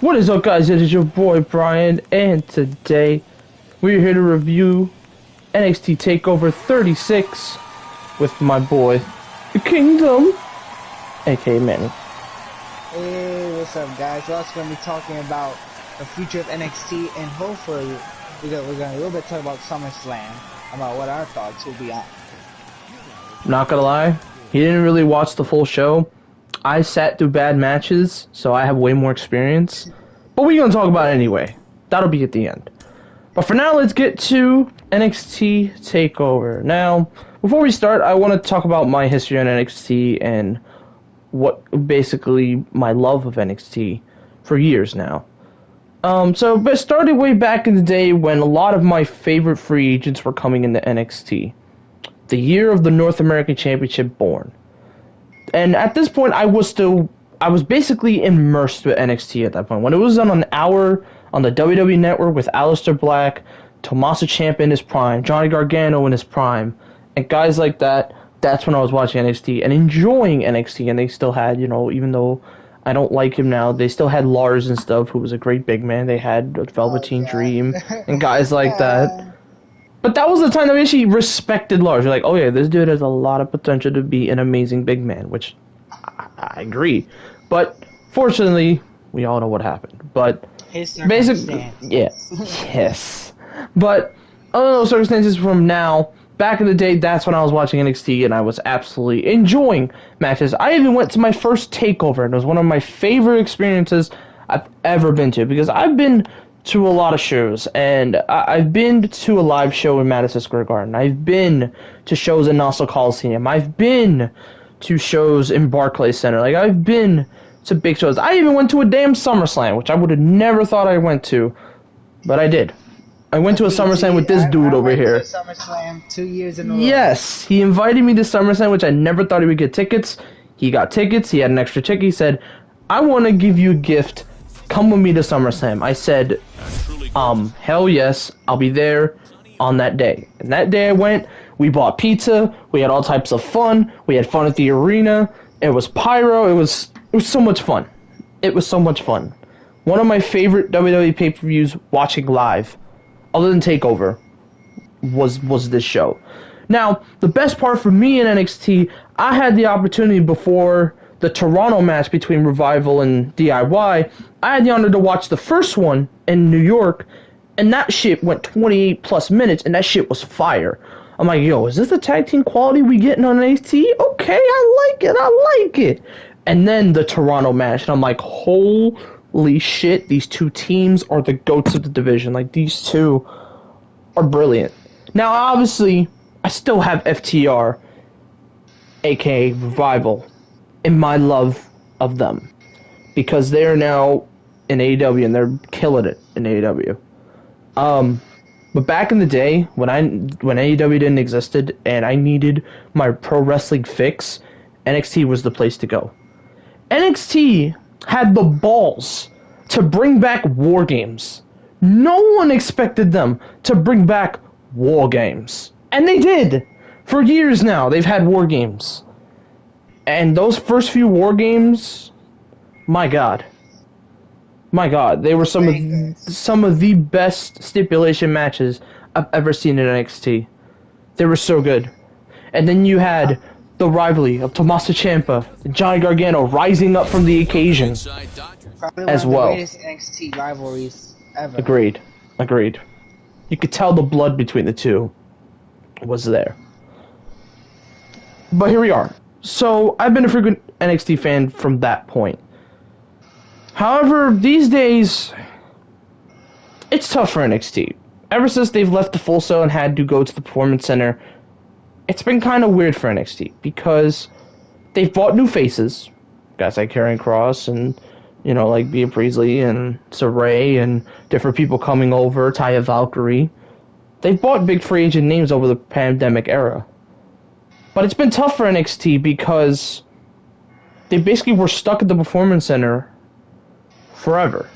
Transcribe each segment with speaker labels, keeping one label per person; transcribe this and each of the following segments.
Speaker 1: What is up, guys? It is your boy Brian, and today we're here to review NXT TakeOver 36 with my boy, the Kingdom, aka Manny.
Speaker 2: Hey, what's up, guys? We're also going to be talking about the future of NXT, and hopefully we're going to a little bit talk about SummerSlam, about what our thoughts will be on.
Speaker 1: Not gonna lie, he didn't really watch the full show. I sat through bad matches, so I have way more experience. But we're gonna talk about it anyway. That'll be at the end. But for now, let's get to NXT TakeOver. Now, before we start, I want to talk about my history on NXT and what basically my love of NXT for years now. So it started way back in the day when a lot of my favorite free agents were coming into NXT. The year of the North American Championship born. And at this point, I was basically immersed with NXT at that point. When it was on an hour on the WWE Network with Aleister Black, Tommaso Ciampa in his prime, Johnny Gargano in his prime, and guys like that, that's when I was watching NXT and enjoying NXT. And they still had, even though I don't like him now, they still had Lars and stuff, who was a great big man. They had Velveteen Dream and guys like that. But that was the time that I actually respected Lars. You're like, oh yeah, this dude has a lot of potential to be an amazing big man, which I agree. But fortunately, we all know what happened. But basically, yeah, yes. But other those circumstances from now, back in the day, that's when I was watching NXT and I was absolutely enjoying matches. I even went to my first TakeOver, and it was one of my favorite experiences I've ever been to, because I've been to a lot of shows, and I've been to a live show in Madison Square Garden. I've been to shows in Nassau Coliseum. I've been to shows in Barclays Center. Like, I've been to big shows. I even went to a damn SummerSlam, which I would have never thought I went to, but I did. I went to a SummerSlam with this dude over here.
Speaker 2: I went to SummerSlam 2 years in a row.
Speaker 1: Yes, he invited me to SummerSlam, which I never thought he would get tickets. He got tickets. He had an extra ticket. He said, I want to give you a gift. Come with me to SummerSlam. I said, hell yes, I'll be there on that day. And that day I went, we bought pizza, we had all types of fun, we had fun at the arena, it was pyro, it was so much fun. It was so much fun. One of my favorite WWE pay-per-views watching live, other than TakeOver, was this show. Now, the best part for me in NXT, I had the opportunity before the Toronto match between Revival and DIY, I had the honor to watch the first one in New York, and that shit went 28 plus minutes, and that shit was fire. I'm like, yo, is this the tag team quality we getting on NXT? Okay, I like it. And then the Toronto match, and I'm like, holy shit, these two teams are the goats of the division. Like, these two are brilliant. Now, obviously, I still have FTR, aka Revival, in my love of them, because they're now in AEW and they're killing it in AEW. But back in the day when AEW didn't existed and I needed my pro wrestling fix, NXT was the place to go. NXT had the balls to bring back War Games. No one expected them to bring back War Games, and they did. For years now, they've had War Games. And those first few War Games, my God, they were some of the best stipulation matches I've ever seen in NXT. They were so good. And then you had the rivalry of Tommaso Ciampa and Johnny Gargano rising up from the occasion as well.
Speaker 2: One of the greatest NXT rivalries ever.
Speaker 1: Agreed. You could tell the blood between the two was there. But here we are. So, I've been a frequent NXT fan from that point. However, these days, it's tough for NXT. Ever since they've left the Full Sail and had to go to the Performance Center, it's been kind of weird for NXT, because they've bought new faces, guys like Karrion Kross and, like Bea Priestley and Saray and different people coming over, Taya Valkyrie. They've bought big free agent names over the pandemic era. But it's been tough for NXT because they basically were stuck at the Performance Center forever.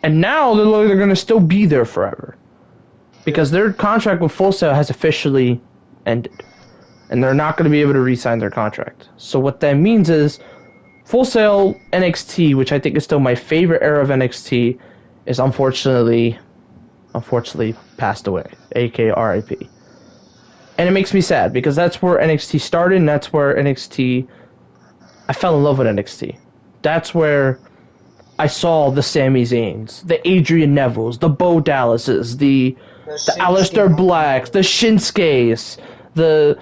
Speaker 1: And now they're going to still be there forever, because their contract with Full Sail has officially ended. And they're not going to be able to re-sign their contract. So what that means is Full Sail NXT, which I think is still my favorite era of NXT, is unfortunately passed away, aka RIP. And it makes me sad because that's where NXT started, and that's where I fell in love with NXT. That's where I saw the Sami Zayns, the Adrian Nevilles, the Bo Dallases, the Aleister Blacks, the Shinsuke's, the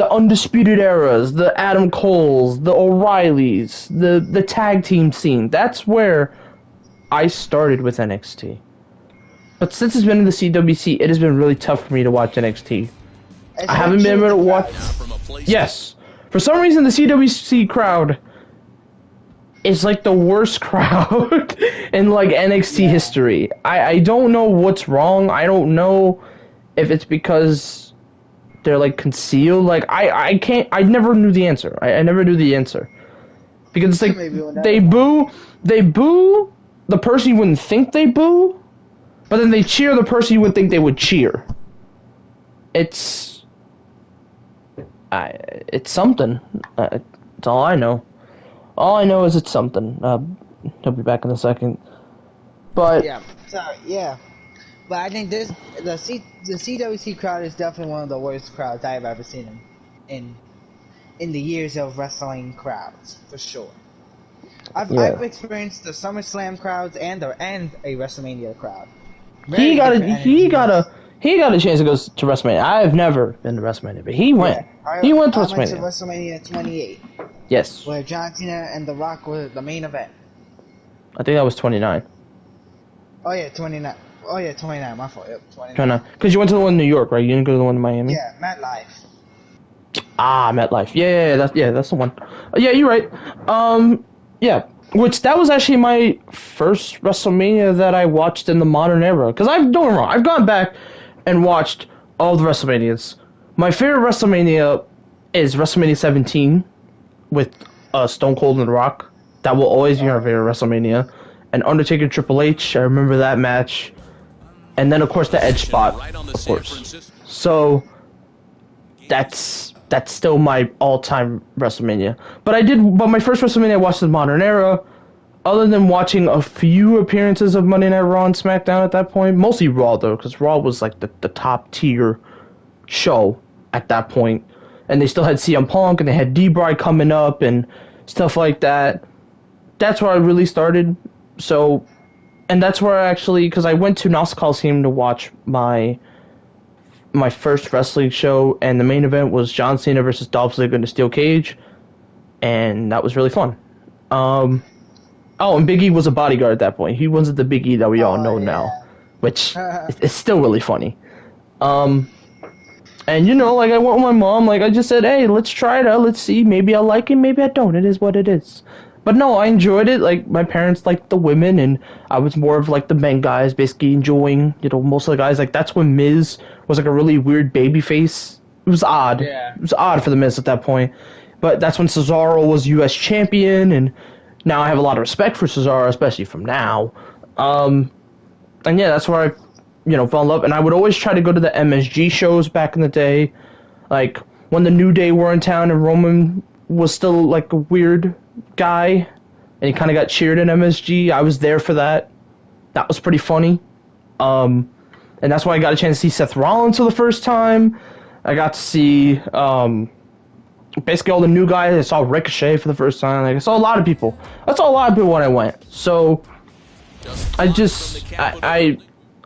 Speaker 1: Undisputed Eras, the Adam Coles, the O'Reillys, the tag team scene. That's where I started with NXT. But since it's been in the CWC, it has been really tough for me to watch NXT. I haven't been able to watch. Yes, for some reason the CWC crowd is like the worst crowd in like NXT history. I don't know what's wrong. I don't know if it's because they're like concealed. Like I never knew the answer. I never knew the answer. Because it's like they boo the person you wouldn't think they boo, but then they cheer the person you would think they would cheer. It's something. It's all I know. All I know is it's something. He'll be back in a second. But
Speaker 2: but I think the CWC crowd is definitely one of the worst crowds I've ever seen in the years of wrestling crowds, for sure. I've experienced the SummerSlam crowds and a WrestleMania crowd.
Speaker 1: He got a chance to go to WrestleMania. I've never been to WrestleMania, but he went. He went to WrestleMania.
Speaker 2: I went to WrestleMania 28.
Speaker 1: Yes.
Speaker 2: Where John Cena and The Rock were the main event.
Speaker 1: I think that was 29.
Speaker 2: Oh yeah, 29. Oh yeah, 29. My fault. Yep,
Speaker 1: 29. Because you went to the one in New York, right? You didn't go to the one in Miami.
Speaker 2: Yeah, MetLife.
Speaker 1: Ah, MetLife. That's the one. Yeah, you're right. Yeah. Which that was actually my first WrestleMania that I watched in the modern era. Because don't get me wrong, I've gone back and watched all the WrestleManias. My favorite WrestleMania is WrestleMania 17 with Stone Cold and The Rock. That will always be our favorite WrestleMania. And Undertaker Triple H, I remember that match. And then of course the Edge spot, of course. So that's still my all-time WrestleMania. But my first WrestleMania I watched in the modern era, other than watching a few appearances of Monday Night Raw and SmackDown at that point, mostly Raw though, because Raw was like the top tier show at that point. And they still had CM Punk, and they had D-Bry coming up, and stuff like that. That's where I really started. So, and that's where I actually, because I went to Nassau Coliseum to watch my first wrestling show, and the main event was John Cena versus Dolph Ziggler in a steel cage, and that was really fun. And Big E was a bodyguard at that point. He wasn't the Big E that we all know now, which is still really funny. And, like, I went with my mom, like, I just said, hey, let's try it out, let's see, maybe I like it, maybe I don't, it is what it is. But no, I enjoyed it, like, my parents liked the women, and I was more of, like, the men guys, basically enjoying, most of the guys, like, that's when Miz was, like, a really weird baby face. It was odd. Yeah. It was odd for the Miz at that point. But that's when Cesaro was U.S. champion, and now I have a lot of respect for Cesaro, especially from now. And yeah, that's where I fell in love, and I would always try to go to the MSG shows back in the day, like when the New Day were in town and Roman was still like a weird guy, and he kind of got cheered in MSG. I was there for that. That was pretty funny. And that's why I got a chance to see Seth Rollins for the first time. I got to see basically all the new guys. I saw Ricochet for the first time. Like, I saw a lot of people. I saw a lot of people when I went. So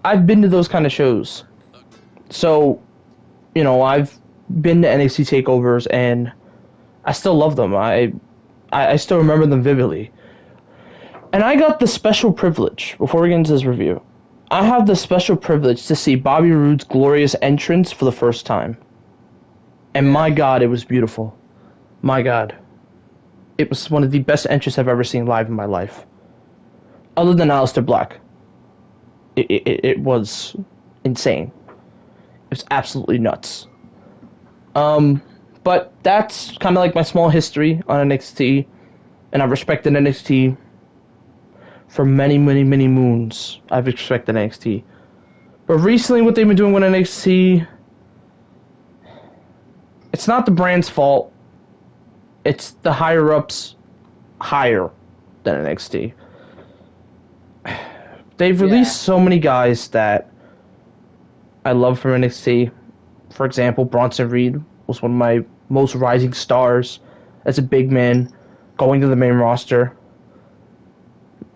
Speaker 1: I've been to those kind of shows. So, I've been to NXT takeovers, and I still love them. I still remember them vividly. And I got the special privilege, before we get into this review, I have the special privilege to see Bobby Roode's glorious entrance for the first time. And my God, it was beautiful. My God. It was one of the best entrances I've ever seen live in my life. Other than Aleister Black. It was insane. It was absolutely nuts. But that's kind of like my small history on NXT, and I've respected NXT for many, many, many moons. I've respected NXT. But recently, what they've been doing with NXT, it's not the brand's fault. it's the higher ups higher than NXT. They've released so many guys that I love from NXT. For example, Bronson Reed was one of my most rising stars as a big man going to the main roster.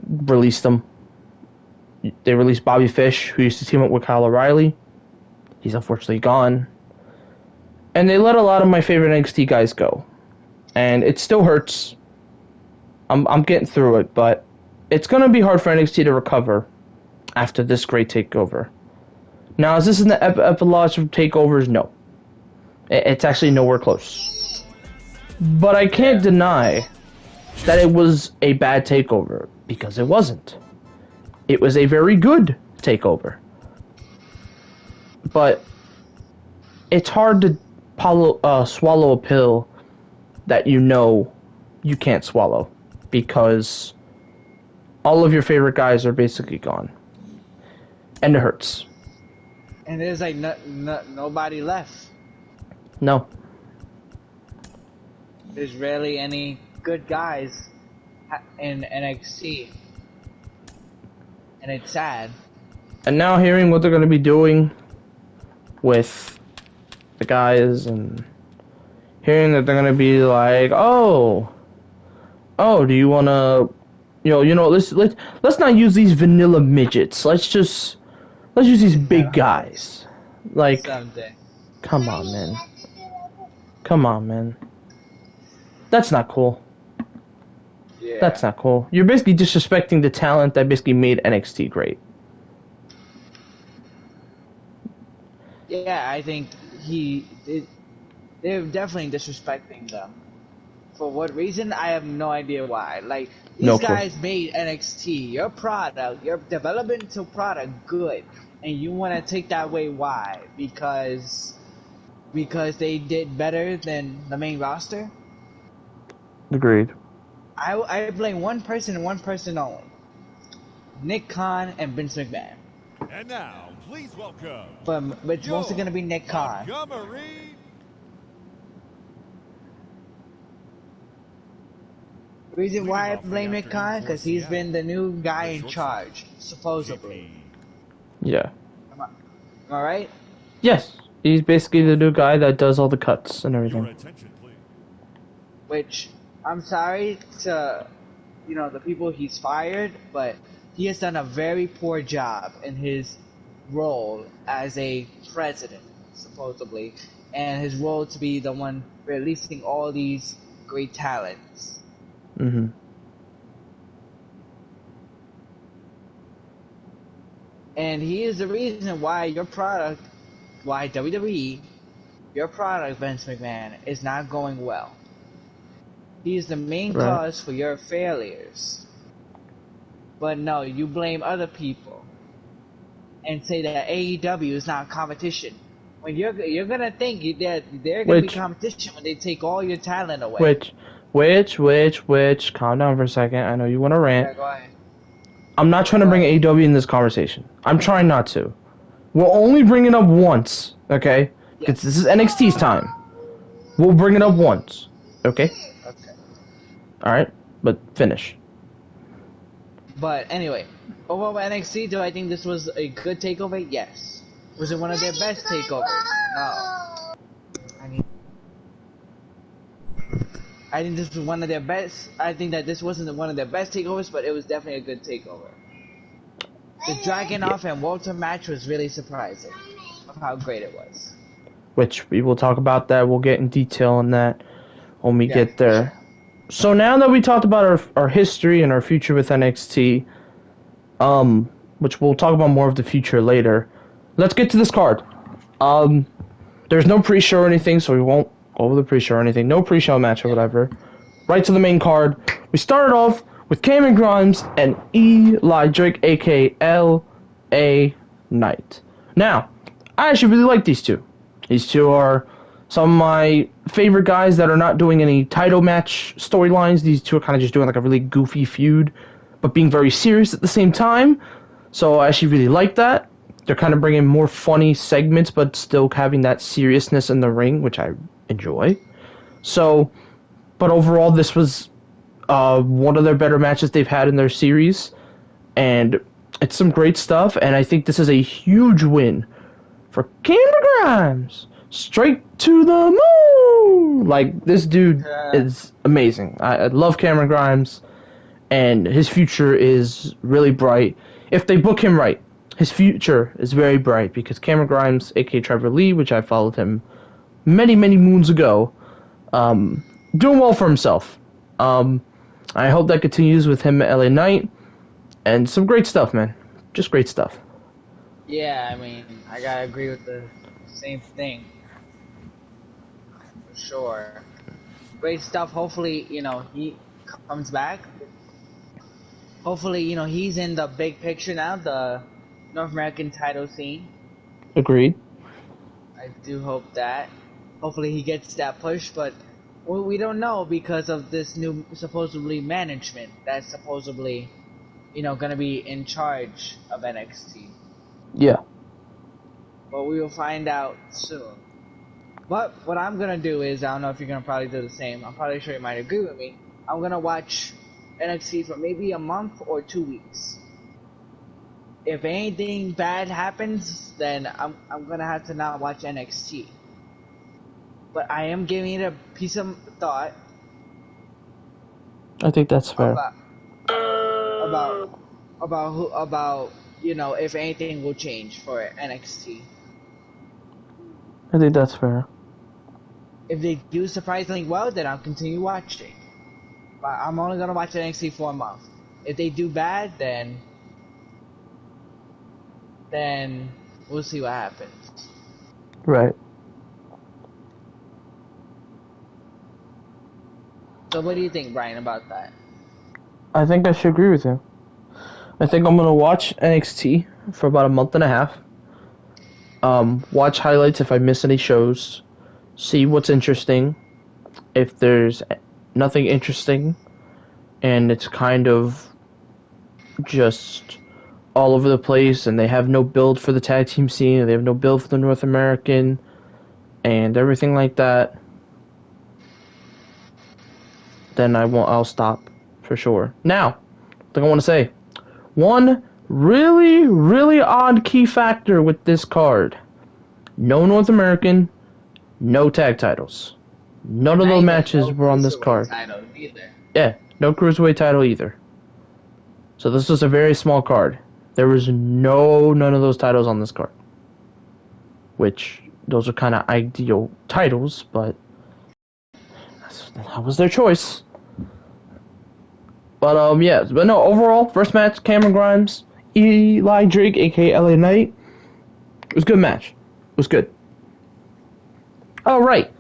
Speaker 1: Released them. They released Bobby Fish, who used to team up with Kyle O'Reilly. He's unfortunately gone. And they let a lot of my favorite NXT guys go. And it still hurts. I'm getting through it, but it's going to be hard for NXT to recover after this great takeover. Now, is this in the epilogue of takeovers? No. It's actually nowhere close. But I can't deny that it was a bad takeover, because it wasn't. It was a very good takeover. But it's hard to swallow a pill that you know you can't swallow, because all of your favorite guys are basically gone. And it hurts.
Speaker 2: And there's like nobody left.
Speaker 1: No.
Speaker 2: There's rarely any good guys in NXT. And it's sad.
Speaker 1: And now hearing what they're going to be doing with the guys, and hearing that they're going to be like, oh, do you want to, let's not use these vanilla midgets. Let's use these big guys. Like,
Speaker 2: Someday.
Speaker 1: Come on, man. That's not cool.
Speaker 2: Yeah.
Speaker 1: That's not cool. You're basically disrespecting the talent that basically made NXT great.
Speaker 2: Yeah, I think they're definitely disrespecting them. For what reason? I have no idea why. Like, these guys made NXT, your product, your developmental product, good, and you want to take that away. Why? Because they did better than the main roster?
Speaker 1: Agreed.
Speaker 2: I blame one person and one person only. Nick Khan and Vince McMahon.
Speaker 3: And now, please welcome.
Speaker 2: But it's mostly going to be Nick Khan.
Speaker 3: Montgomery.
Speaker 2: Reason why I blame Nick Khan? Because he's been the new guy in charge, supposedly.
Speaker 1: Yeah.
Speaker 2: Am I right?
Speaker 1: Yes. He's basically the new guy that does all the cuts and everything.
Speaker 3: Your attention, please.
Speaker 2: Which, I'm sorry to, the people he's fired, but he has done a very poor job in his role as a president, supposedly, and his role to be the one releasing all these great talents.
Speaker 1: Mm-hmm.
Speaker 2: And he is the reason why why WWE, your product, Vince McMahon, is not going well. He is the main cause for your failures. But no, you blame other people and say that AEW is not competition. When you're gonna think that they're gonna be competition when they take all your talent away.
Speaker 1: Which? Calm down for a second. I know you want to rant.
Speaker 2: Yeah, go ahead.
Speaker 1: I'm not trying to bring AEW in this conversation. I'm trying not to. We'll only bring it up once, okay? Because this is NXT's time. We'll bring it up once, okay?
Speaker 2: Okay.
Speaker 1: Alright, but finish.
Speaker 2: But anyway, overall NXT, do I think this was a good takeover? Yes. Was it one of their best takeovers? No. I think this was one of their best. I think that this wasn't one of their best takeovers, but it was definitely a good takeover. The Dragunov and Walter match was really surprising of how great it was.
Speaker 1: Which we will talk about that. We'll get in detail on that when we get there. So now that we talked about our history and our future with NXT, which we'll talk about more of the future later, let's get to this card. There's no pre-show or anything, so we won't go over the pre-show or anything. No pre-show match or whatever. Right to the main card. We started off with Cameron Grimes and Eli Drake, aka L.A. Knight. Now, I actually really like these two. These two are some of my favorite guys that are not doing any title match storylines. These two are kind of just doing like a really goofy feud, but being very serious at the same time. So I actually really like that. They're kind of bringing more funny segments, but still having that seriousness in the ring, which I enjoy. So But overall, this was one of their better matches they've had in their series, and it's some great stuff. And I think this is a huge win for Cameron Grimes. Straight to the moon! Like, this dude is amazing. I love Cameron Grimes, and his future is really bright. If they book him right, his future is very bright, because Cameron Grimes, aka Trevor Lee, which I followed him many, many moons ago, doing well for himself. I hope that continues with him at LA Knight, and some great stuff, man. Just great stuff.
Speaker 2: Yeah, I mean, I gotta agree with the same thing. For sure. Great stuff. Hopefully, he comes back. Hopefully, he's in the big picture now, the North American title scene.
Speaker 1: Agreed.
Speaker 2: I do hope that. Hopefully he gets that push, but we don't know because of this new supposedly management that's supposedly, gonna be in charge of NXT.
Speaker 1: Yeah.
Speaker 2: But we will find out soon. But what I'm gonna do is, I don't know if you're gonna probably do the same. I'm probably sure you might agree with me. I'm gonna watch NXT for maybe a month or 2 weeks. If anything bad happens, then I'm gonna have to not watch NXT. But I am giving it a piece of thought.
Speaker 1: I think that's fair.
Speaker 2: About if anything will change for NXT.
Speaker 1: I think that's fair.
Speaker 2: If they do surprisingly well, then I'll continue watching. But I'm only gonna watch NXT for a month. If they do bad, then we'll see what happens.
Speaker 1: Right.
Speaker 2: So what do you think, Brian, about that?
Speaker 1: I think I should agree with you. I think I'm gonna watch NXT for about a month and a half. Watch highlights if I miss any shows. See what's interesting. If there's nothing interesting, and it's kind of just all over the place, and they have no build for the tag team scene, and they have no build for the North American, and everything like that, then I'll stop for sure. Now, I think I want to say one really, really odd key factor with this card: no North American, no tag titles. None of those matches were on this card. Yeah, no cruiserweight title either. So this was a very small card. There was none of those titles on this card. Which, those are kind of ideal titles, but that was their choice. But yeah, but no, overall, first match, Cameron Grimes, Eli Drake, aka LA Knight. It was a good match. It was good. Alright.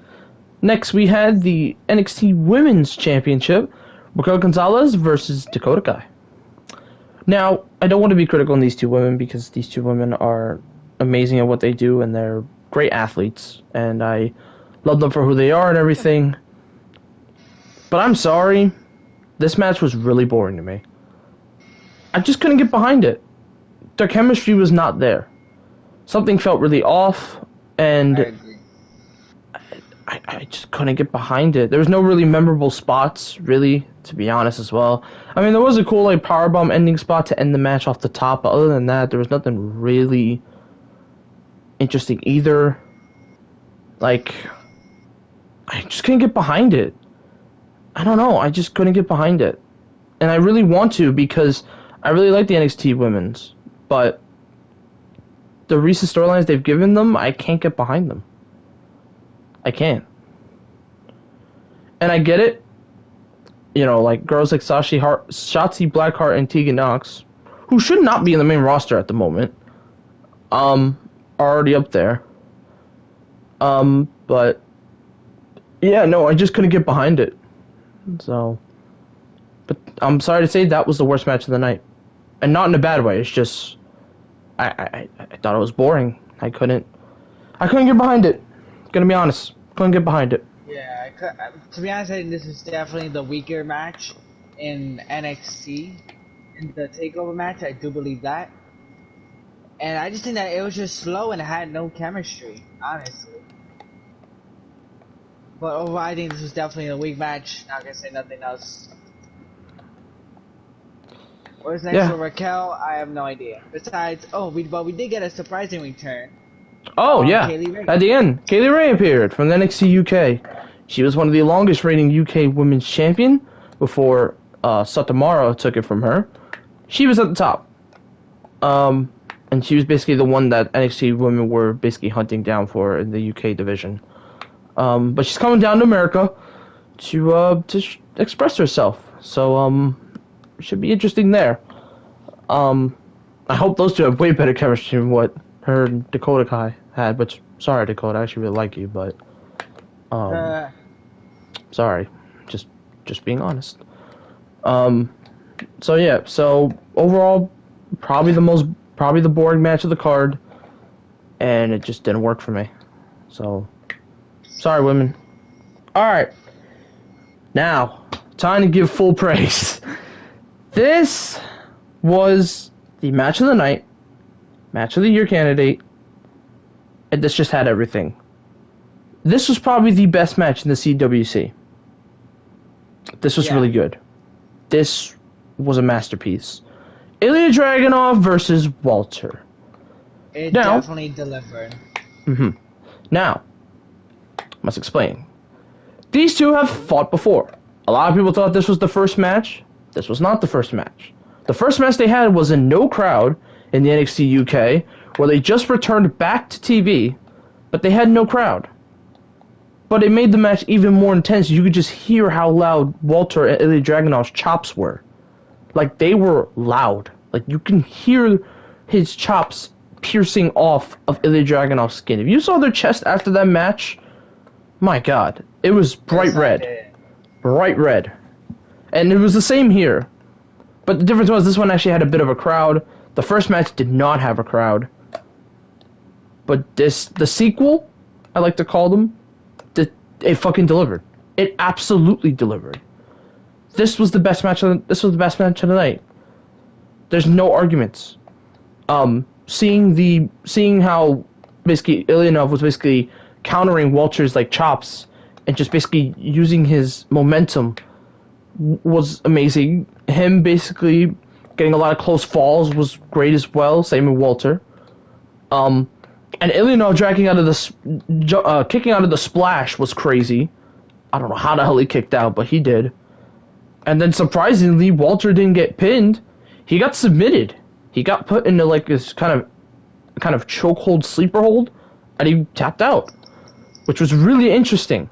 Speaker 1: Next, we had the NXT Women's Championship. Raquel Gonzalez versus Dakota Kai. Now, I don't want to be critical on these two women because these two women are amazing at what they do and they're great athletes. And I love them for who they are and everything. But I'm sorry. This match was really boring to me. I just couldn't get behind it. Their chemistry was not there. Something felt really off, and I just couldn't get behind it. There was no really memorable spots, really, to be honest as well. I mean, there was a cool powerbomb ending spot to end the match off the top, but other than that, there was nothing really interesting either. I just couldn't get behind it. I don't know, I just couldn't get behind it. And I really want to because I really like the NXT women's, but the recent storylines they've given them, I can't get behind them. I can't. And I get it. Girls like Shotzi Blackheart and Tegan Nox, who should not be in the main roster at the moment, are already up there. But yeah, no, I just couldn't get behind it. So, but I'm sorry to say that was the worst match of the night, and not in a bad way. It's just I thought it was boring. I couldn't get behind it. Gonna be honest, couldn't get behind it.
Speaker 2: Yeah, to be honest, I think this is definitely the weaker match in NXT. In the takeover match, I do believe that. And I just think that it was just slow and it had no chemistry, honestly. But overall, I think this was definitely a weak match. Not gonna say nothing else. What's next
Speaker 1: Yeah.
Speaker 2: for Raquel? I have no idea. Besides, but we did get a surprising return.
Speaker 1: Oh, yeah.
Speaker 2: Kaylee Ray.
Speaker 1: At the end, Kaylee Ray appeared from the NXT UK. She was one of the longest reigning UK Women's Champion before Satomara took it from her. She was at the top. And she was basically the one that NXT women were basically hunting down for in the UK division. But she's coming down to America to express herself. So, it should be interesting there. I hope those two have way better chemistry than what her and Dakota Kai had, which, sorry, Dakota, I actually really like you, but, sorry, just being honest. So yeah, so overall, probably the boring match of the card, and it just didn't work for me. So, sorry, women. Alright, now, time to give full praise. This was the match of the night, match of the year candidate, and this just had everything. This was probably the best match in the CWC. This was really good. This was a masterpiece. Ilya Dragunov versus Walter.
Speaker 2: It definitely delivered.
Speaker 1: Now, must explain. These two have fought before. A lot of people thought this was the first match. This was not the first match. The first match they had was in no crowd in the NXT UK, where they just returned back to TV, but they had no crowd. But it made the match even more intense. You could just hear how loud Walter and Ilya Dragunov's chops were. Like, they were loud. Like, you can hear his chops piercing off of Ilya Dragunov's skin. If you saw their chest after that match, my God, it was bright red. Bright red. And it was the same here. But the difference was this one actually had a bit of a crowd. The first match did not have a crowd. But the sequel, I like to call them, it fucking delivered. It absolutely delivered. This was the best match of the night. There's no arguments. Seeing how basically Ilyanov was basically countering Walter's like chops and just basically using his momentum was amazing. Him basically getting a lot of close falls was great as well. Same with Walter. And Ilyanov kicking out of the splash was crazy. I don't know how the hell he kicked out, but he did. And then surprisingly, Walter didn't get pinned. He got submitted. He got put into like this kind of chokehold sleeper hold, and he tapped out, which was really interesting.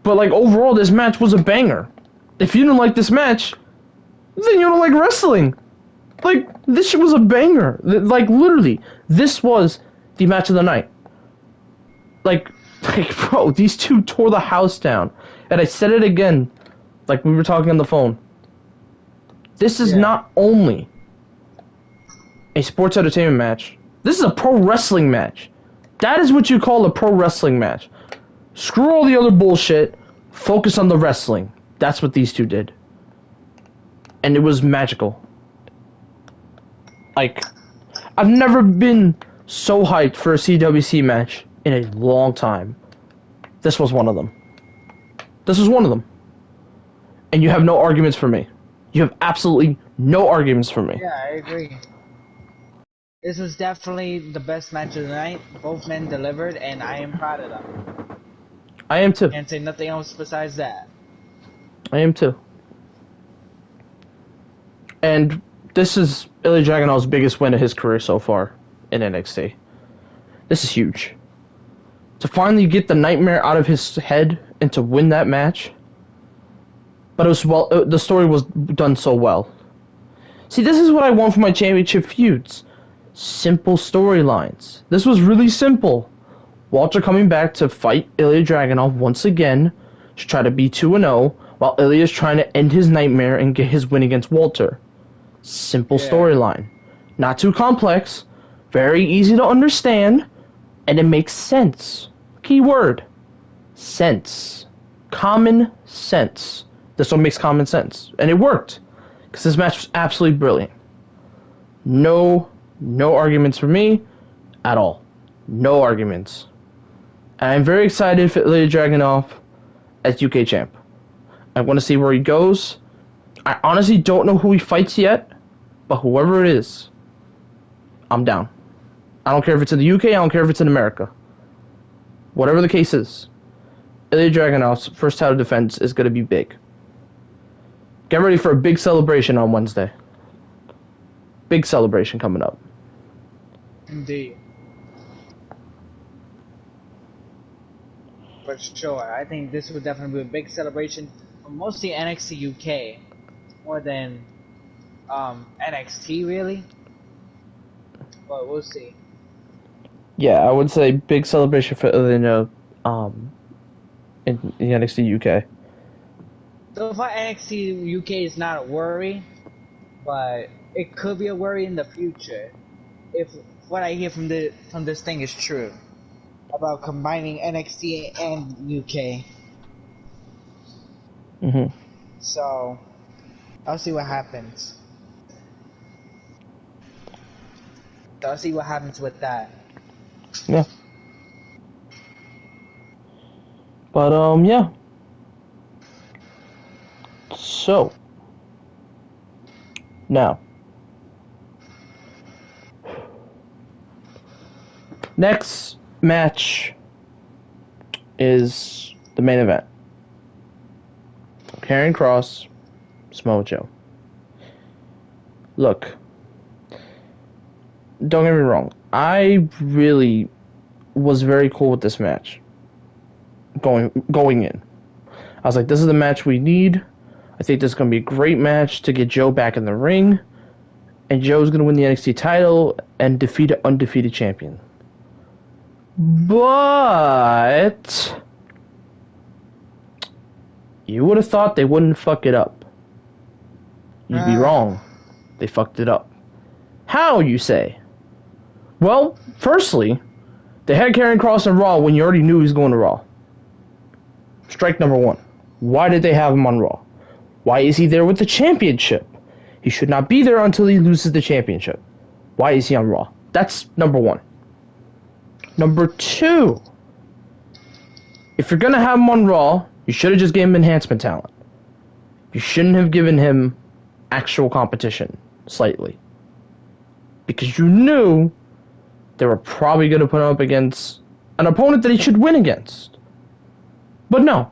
Speaker 1: But like overall, this match was a banger. If you didn't like this match, then you don't like wrestling. Like, this shit was a banger. Like, literally, this was the match of the night. Like, bro, these two tore the house down. And I said it again, like we were talking on the phone. This is not only a sports entertainment match. This is a pro wrestling match. That is what you call a pro wrestling match. Screw all the other bullshit. Focus on the wrestling. That's what these two did. And it was magical. Like, I've never been so hyped for a CWC match in a long time. This was one of them. This was one of them. And you have no arguments for me. You have absolutely no arguments for me.
Speaker 2: Yeah, I agree. This was definitely the best match of the night. Both men delivered, and I am proud of them.
Speaker 1: I am too.
Speaker 2: Can't say nothing else besides that.
Speaker 1: I am too. And this is Ilya Dragunov's biggest win of his career so far in NXT. This is huge. To finally get the nightmare out of his head and to win that match. But the story was done so well. See, this is what I want for my championship feuds. Simple storylines. This was really simple. Walter coming back to fight Ilya Dragunov once again to try to be 2-0, while Ilya's trying to end his nightmare and get his win against Walter. Simple storyline. Not too complex, very easy to understand, and it makes sense. Key word. Sense. Common sense. This one makes common sense. And it worked. Because this match was absolutely brilliant. No arguments for me at all. No arguments. And I'm very excited for Ilya Dragunov as UK champ. I want to see where he goes. I honestly don't know who he fights yet, but whoever it is, I'm down. I don't care if it's in the UK, I don't care if it's in America. Whatever the case is, Ilya Dragunov's first title defense is going to be big. Get ready for a big celebration on Wednesday. Big celebration coming up.
Speaker 2: Indeed. For sure. I think this would definitely be a big celebration for mostly NXT UK more than NXT really. But we'll see.
Speaker 1: Yeah, I would say big celebration for Ilya in NXT UK.
Speaker 2: So far NXT UK is not a worry, but it could be a worry in the future if what I hear from this thing is true about combining NXT and UK.
Speaker 1: Mhm.
Speaker 2: So I'll see what happens. I'll see what happens with that.
Speaker 1: Yeah. But yeah. So now next match is the main event. Karrion Kross, Samoa Joe. Look, don't get me wrong. I really was very cool with this match. Going in, I was like, this is the match we need. I think this is going to be a great match to get Joe back in the ring, and Joe's going to win the NXT title and defeat an undefeated champion. But you would have thought they wouldn't fuck it up. You'd be wrong. They fucked it up. How, you say? Well, firstly, they had Karrion Kross on Raw when you already knew he was going to Raw. Strike number one. Why did they have him on Raw? Why is he there with the championship? He should not be there until he loses the championship. Why is he on Raw? That's number one. Number two, if you're going to have him on Raw, you should have just given him enhancement talent. You shouldn't have given him actual competition, slightly. Because you knew they were probably going to put him up against an opponent that he should win against. But no.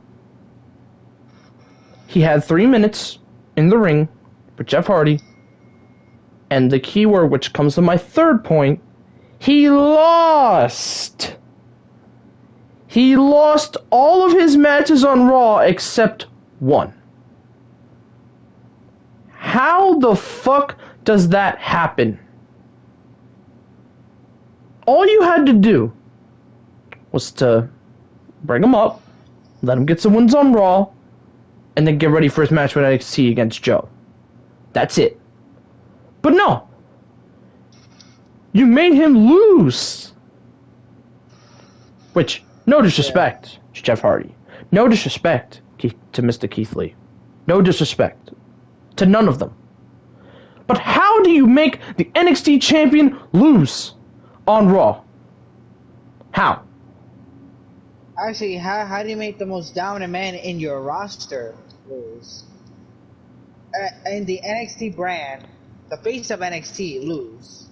Speaker 1: He had 3 minutes in the ring with Jeff Hardy. And the keyword, which comes to my third point, he lost. He lost all of his matches on Raw except one. How the fuck does that happen? All you had to do was to bring him up, let him get some wins on Raw, and then get ready for his match with NXT against Joe. That's it. But no. You made him lose. Which, no disrespect to Jeff Hardy. No disrespect to Mr. Keith Lee. No disrespect to none of them. But how do you make the NXT champion lose on Raw? How?
Speaker 2: Actually, how do you make the most dominant man in your roster lose? In the NXT brand, the face of NXT lose.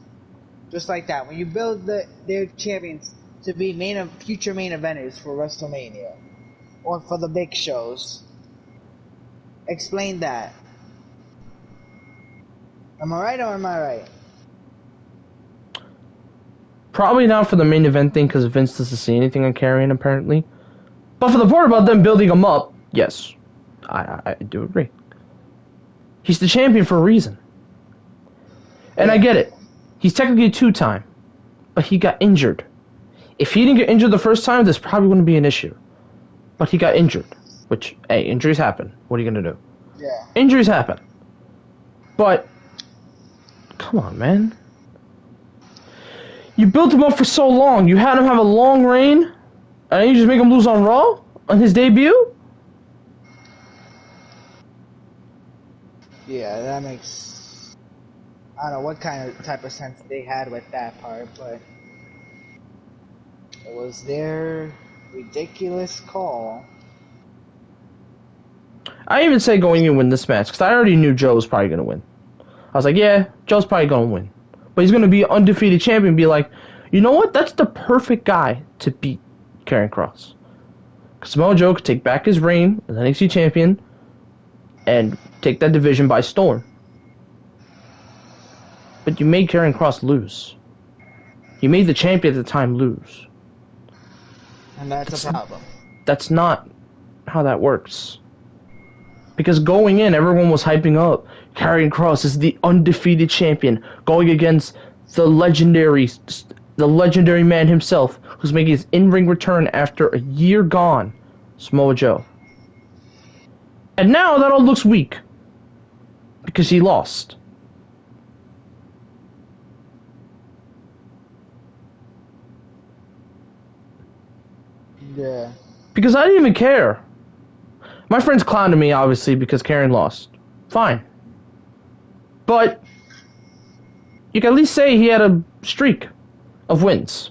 Speaker 2: Just like that. When you build their champions to be future main eventers for WrestleMania. Or for the big shows. Explain that. Am I right or am I right?
Speaker 1: Probably not for the main event thing because Vince doesn't see anything on Karrion apparently. But for the part about them building him up, yes. I do agree. He's the champion for a reason. And I get it. He's technically a two-time. But he got injured. If he didn't get injured the first time, this probably wouldn't be an issue. But he got injured. Which, hey, injuries happen. What are you going to do?
Speaker 2: Yeah.
Speaker 1: Injuries happen. But, come on, man. You built him up for so long. You had him have a long reign. And then you just make him lose on Raw? On his debut?
Speaker 2: Yeah, that makes... I don't know what type of sense they had with that part, but... It was their ridiculous call.
Speaker 1: I even say going in win this match because I already knew Joe was probably gonna win. I was like, yeah, Joe's probably gonna win, but he's gonna be undefeated champion. And be like, you know what? That's the perfect guy to beat Karrion Kross. Because Samoa Joe could take back his reign as NXT champion and take that division by storm. But you made Karrion Kross lose. You made the champion at the time lose.
Speaker 2: And that's a problem.
Speaker 1: That's not how that works. Because going in, everyone was hyping up Karrion Kross is the undefeated champion going against the legendary man himself, who's making his in-ring return after a year gone, Samoa Joe. And now that all looks weak because he lost.
Speaker 2: Yeah.
Speaker 1: Because I didn't even care. My friends clowned me, obviously, because Karrion lost. Fine. But you can at least say he had a streak of wins.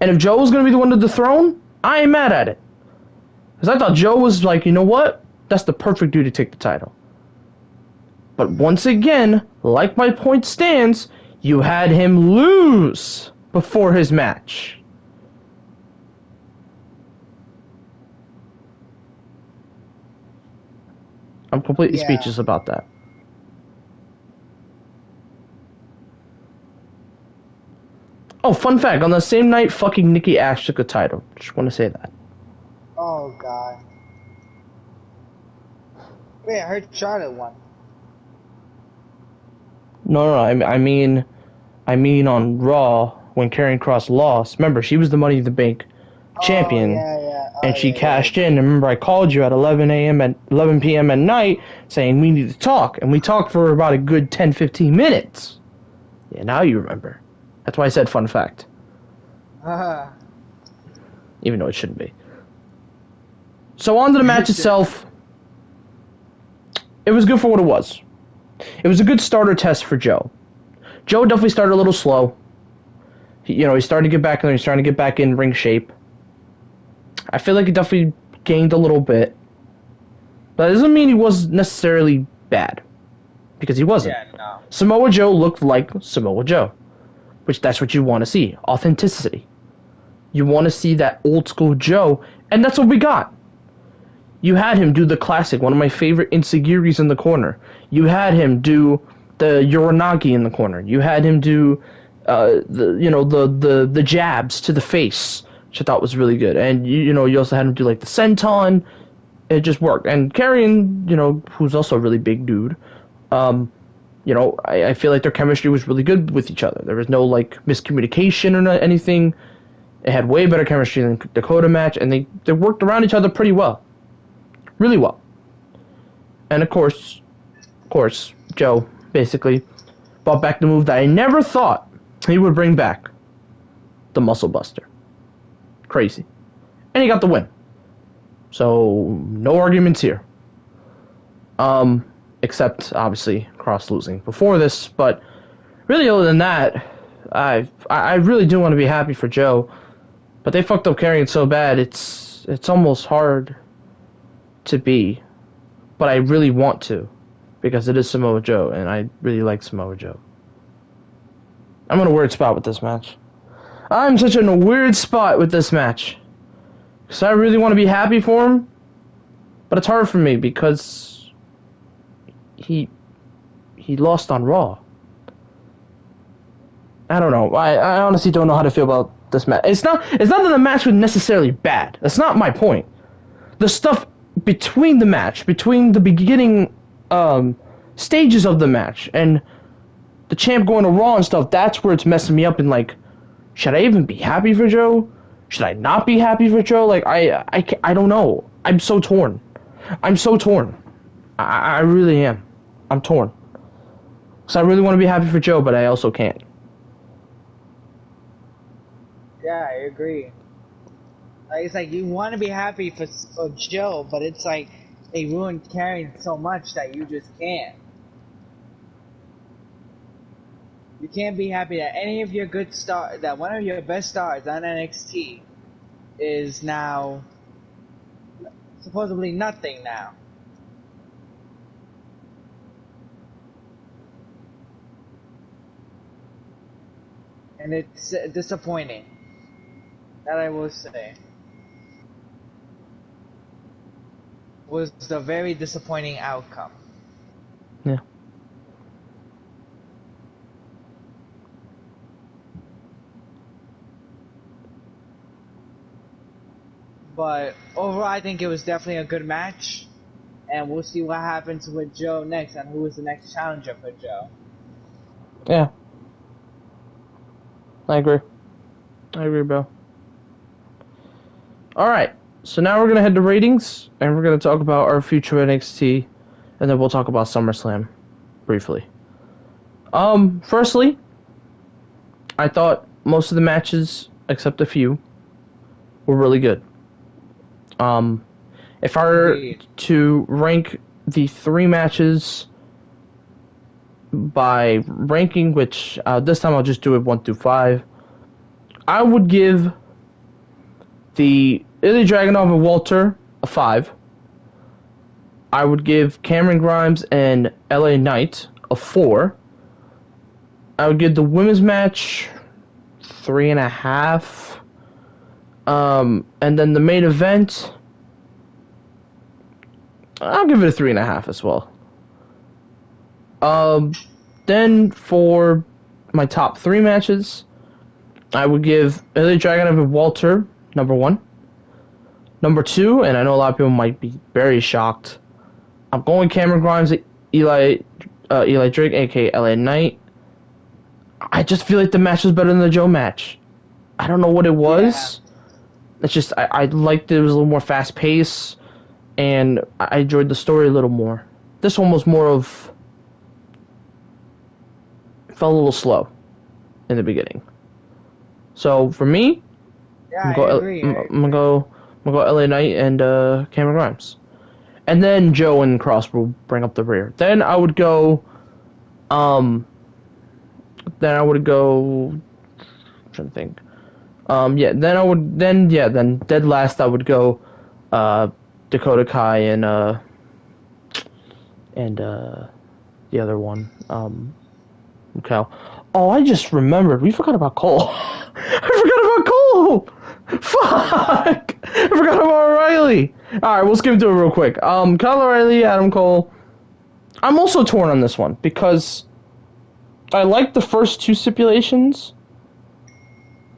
Speaker 1: And if Joe was going to be the one to dethrone, I ain't mad at it. Because I thought Joe was like, you know what? That's the perfect dude to take the title. But once again, like my point stands, you had him lose before his match. I'm completely speechless about that. Oh, fun fact, on the same night, fucking Nikki Ash took the title. Just want to say that.
Speaker 2: Oh, God. Wait, I heard Charlotte won.
Speaker 1: No, I mean on Raw, when Karrion Kross lost, remember, she was the Money in the Bank champion.
Speaker 2: Oh, yeah.
Speaker 1: And she cashed in. And remember, I called you at 11 p.m. at night saying we need to talk. And we talked for about a good 10, 15 minutes. Yeah, now you remember. That's why I said fun fact. Even though it shouldn't be. So on to the match itself. It was good for what it was. It was a good starter test for Joe. Joe definitely started a little slow. He started to get back in there. He's trying to get back in ring shape. I feel like he definitely gained a little bit. But that doesn't mean he was necessarily bad. Because he wasn't.
Speaker 2: Yeah, no.
Speaker 1: Samoa Joe looked like Samoa Joe. Which that's what you want to see. Authenticity. You want to see that old school Joe. And that's what we got. You had him do the classic, one of my favorite inseguris in the corner. You had him do the Uranagi in the corner. You had him do the jabs to the face, which I thought was really good. And you also had him do like the senton. It just worked. And Karrion, who's also a really big dude, I feel like their chemistry was really good with each other. There was no like miscommunication or anything. It had way better chemistry than the Dakota match, and they worked around each other pretty well. Really well. And of course, Joe basically brought back the move that I never thought he would bring back. The Muscle Buster. Crazy. And he got the win. So, no arguments here. Except, obviously, Kross losing before this. But, really, other than that, I really do want to be happy for Joe. But they fucked up Karrion so bad, it's almost hard to be. But I really want to. Because it is Samoa Joe, and I really like Samoa Joe. I'm in a weird spot with this match. I'm such in a weird spot with this match. Because I really want to be happy for him. But it's hard for me because he lost on Raw. I don't know. I honestly don't know how to feel about this match. It's not that the match was necessarily bad. That's not my point. The stuff between the match, between the beginning stages of the match and the champ going to Raw and stuff, that's where it's messing me up. And like, should I even be happy for Joe? Should I not be happy for Joe? Like, I don't know. I'm so torn. I really am. I'm torn. So I really want to be happy for Joe, but I also can't.
Speaker 2: Yeah, I agree. Like, it's like you want to be happy for Joe, but it's like they ruined Karrion so much that you just can't. You can't be happy that any of your good stars, that one of your best stars on NXT is now supposedly nothing now. And it's disappointing. That I will say. Was a very disappointing outcome.
Speaker 1: Yeah.
Speaker 2: But overall, I think it was definitely a good match. And we'll see what happens with Joe next and who is the next challenger for Joe.
Speaker 1: Yeah. I agree. I agree, Bill. Alright, so now we're going to head to ratings, and we're going to talk about our future NXT, and then we'll talk about SummerSlam briefly. Firstly, I thought most of the matches, except a few, were really good. If I were to rank the 3 matches by ranking, which this time I'll just do it 1 through 5, I would give the Ilya Dragunov and Walter a 5. I would give Cameron Grimes and LA Knight a 4. I would give the women's match 3.5. And then the main event, I'll give it a 3.5 as well. Then for my top 3 matches, I would give Ilya Dragunov and Walter number 1. Number 2, and I know a lot of people might be very shocked, I'm going Cameron Grimes, Eli Drake, aka LA Knight. I just feel like the match was better than the Joe match. I don't know what it was. Yeah. It's just I liked it was a little more fast paced, and I enjoyed the story a little more. This one was more of felt a little slow in the beginning. So for me,
Speaker 2: yeah, I agree.
Speaker 1: I'm gonna go LA Knight and Cameron Grimes, and then Joe and Cross will bring up the rear. Then I would go, I'm trying to think. Then dead last I would go Dakota Kai and the other one, Raquel. Oh, I just remembered. We forgot about Cole. I forgot about Cole. Fuck. I forgot about O'Reilly. All right, we'll skip through it real quick. Kyle O'Reilly, Adam Cole. I'm also torn on this one because I liked the first 2 stipulations,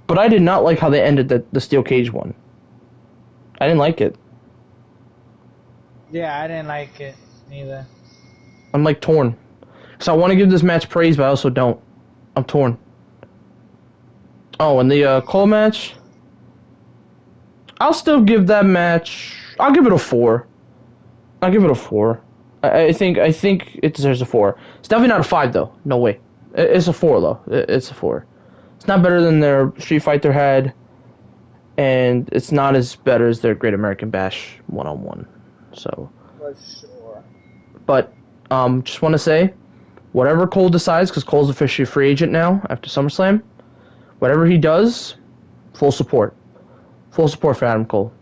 Speaker 1: but I did not like how they ended the steel cage one. I didn't like it.
Speaker 2: Yeah, I didn't like it neither.
Speaker 1: I'm like torn. So I want to give this match praise, but I also don't. I'm torn. Oh, and the Cole match, I'll still give that match. I'll give it a 4. I'll give it a 4. I think it deserves a 4. It's definitely not a 5 though. No way. It's a 4 though. It's a 4. It's not better than their Street Fighter had, and it's not as better as their Great American Bash 1-on-1. So.
Speaker 2: For sure.
Speaker 1: But just want to say, whatever Cole decides, because Cole's officially a free agent now after SummerSlam, whatever he does, full support. Full support for Adam Cole.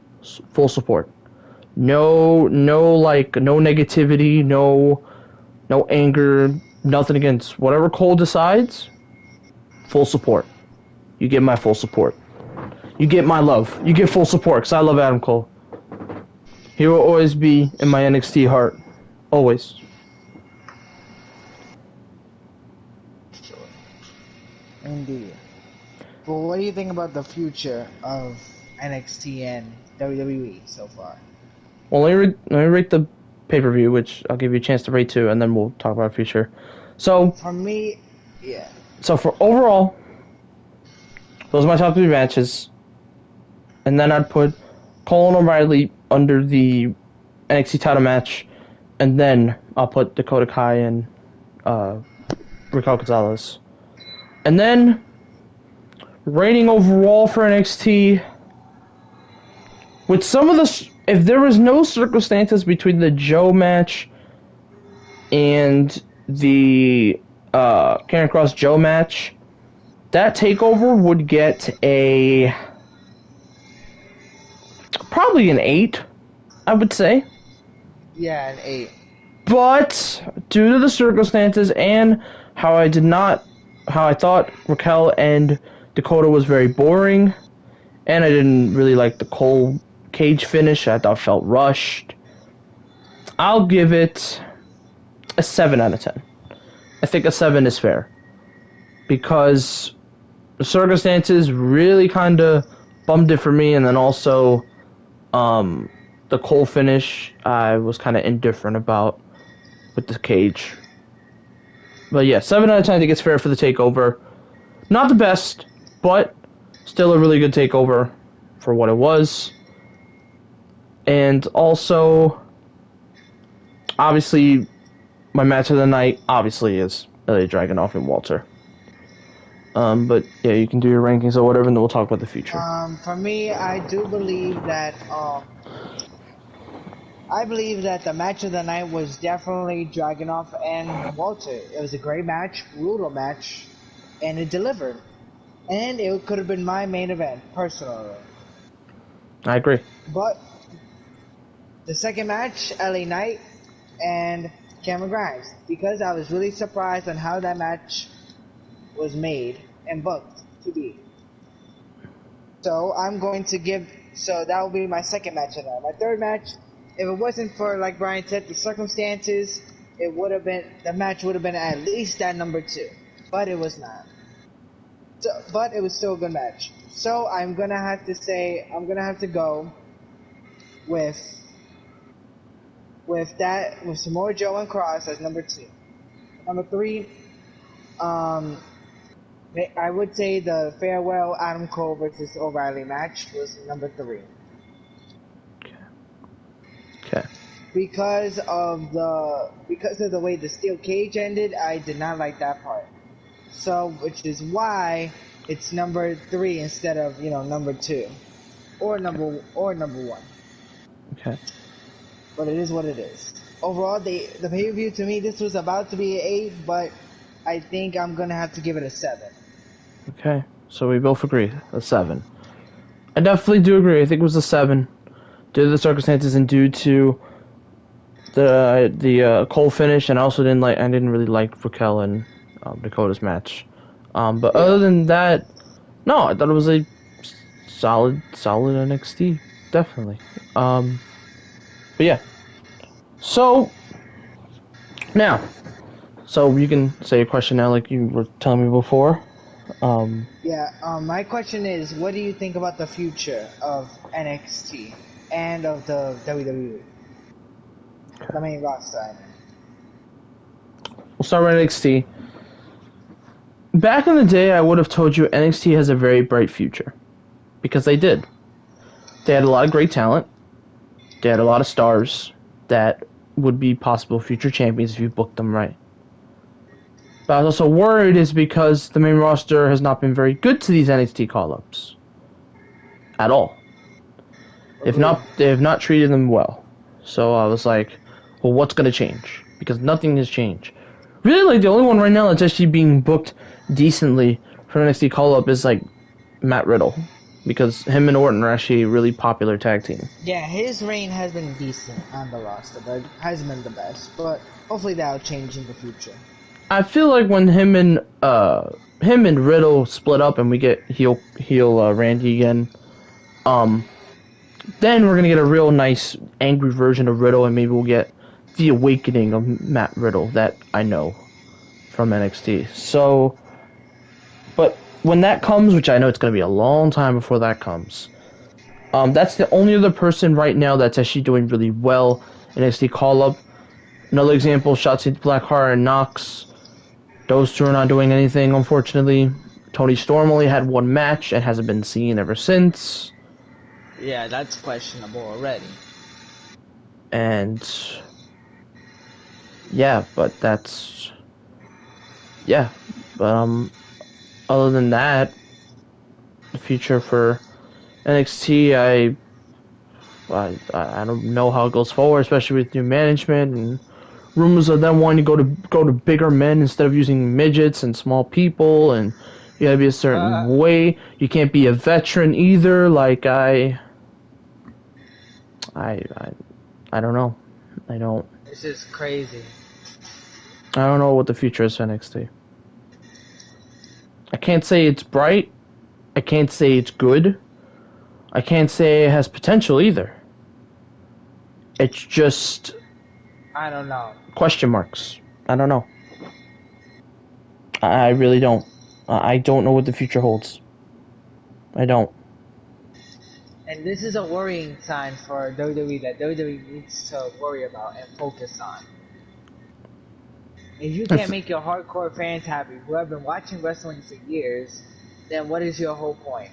Speaker 1: Full support. No negativity, no anger, nothing against whatever Cole decides. Full support. You get my full support. You get my love. You get full support, because I love Adam Cole. He will always be in my NXT heart. Always.
Speaker 2: Indeed. Well, what do you think about the future of NXT and WWE so far?
Speaker 1: Well, let me rate the pay-per-view, which I'll give you a chance to rate too, and then we'll talk about the future. So,
Speaker 2: for me, yeah.
Speaker 1: So for overall, those are my top 3 matches. And then I'd put Cole and O'Reilly under the NXT title match, and then I'll put Dakota Kai and Raquel Gonzalez. And then, rating overall for NXT, with some of the, if there was no circumstances between the Joe match and the Karen Cross Joe match, that takeover would get a Probably an 8, I would say.
Speaker 2: Yeah, an 8.
Speaker 1: But due to the circumstances and how I thought Raquel and Dakota was very boring, and I didn't really like the Cole cage finish. I thought it felt rushed. I'll give it a 7 out of 10. I think a 7 is fair because the circumstances really kind of bummed it for me, and then also the Cole finish I was kind of indifferent about with the cage. But yeah, 7 out of 10 I think it's fair for the takeover. Not the best, but still a really good takeover for what it was. And also, obviously, my match of the night obviously is Ilya Dragunov and Walter. But yeah, you can do your rankings or whatever, and then we'll talk about the future.
Speaker 2: For me, I do believe that the match of the night was definitely Dragunov and Walter. It was a great match, brutal match, and it delivered. And it could have been my main event, personally.
Speaker 1: I agree.
Speaker 2: But the second match, LA Knight and Cameron Grimes, because I was really surprised on how that match was made and booked to be. So that will be my second match of the night. My third match, if it wasn't for, like Brian said, the circumstances, the match would have been at least at number 2. But it was not. But it was still a good match. So I'm gonna have to go with Samoa Joe and Cross as number 2. Number 3, I would say the farewell Adam Cole versus O'Reilly match was number 3.
Speaker 1: Okay.
Speaker 2: Because of the way the steel cage ended, I did not like that part. So, which is why it's number 3 instead of number 2, or number 1.
Speaker 1: Okay.
Speaker 2: But it is what it is. Overall, the pay-per-view, to me, this was about to be an 8, but I think I'm gonna have to give it a 7.
Speaker 1: Okay. So we both agree, a 7. I definitely do agree. I think it was a 7 due to the circumstances and due to the Cole finish, and I also didn't really like Raquel and Dakota's match. But other than that, no, I thought it was a solid NXT, definitely. But yeah. So you can say a question now, like you were telling me before.
Speaker 2: My question is, what do you think about the future of NXT and of the WWE? The main roster, I mean.
Speaker 1: We'll start with NXT. Back in the day, I would have told you NXT has a very bright future. Because they did. They had a lot of great talent. They had a lot of stars that would be possible future champions if you booked them right. But I was also worried is because the main roster has not been very good to these NXT call-ups. At all. They have not treated them well. So I was like, well, what's going to change? Because nothing has changed. Really, like, the only one right now that's actually being booked decently for an NXT call-up is, like, Matt Riddle. Because him and Orton are actually a really popular tag team.
Speaker 2: Yeah, his reign has been decent on the roster, but hasn't been the best. But hopefully that'll change in the future.
Speaker 1: I feel like when him and Riddle split up and we get heel Randy again, then we're gonna get a real nice angry version of Riddle, and maybe we'll get the awakening of Matt Riddle that I know from NXT. So, but when that comes, which I know it's gonna be a long time before that comes, that's the only other person right now that's actually doing really well in NXT call-up. Another example, Shotzi Blackheart and Knox. Those two are not doing anything, unfortunately. Tony Storm only had one match and hasn't been seen ever since.
Speaker 2: Yeah, that's questionable already.
Speaker 1: And yeah, but that's other than that, the future for NXT, I don't know how it goes forward, especially with new management and rumors of them wanting to go to bigger men instead of using midgets and small people, and you gotta be a certain way. You can't be a veteran either. I don't know.
Speaker 2: This is crazy.
Speaker 1: I don't know what the future is for NXT. I can't say it's bright. I can't say it's good. I can't say it has potential either. It's just
Speaker 2: I don't know.
Speaker 1: question marks. I don't know. I really don't. I don't know what the future holds. I don't.
Speaker 2: And this is a worrying sign for WWE that WWE needs to worry about and focus on. If you can't make your hardcore fans happy who have been watching wrestling for years, then what is your whole point?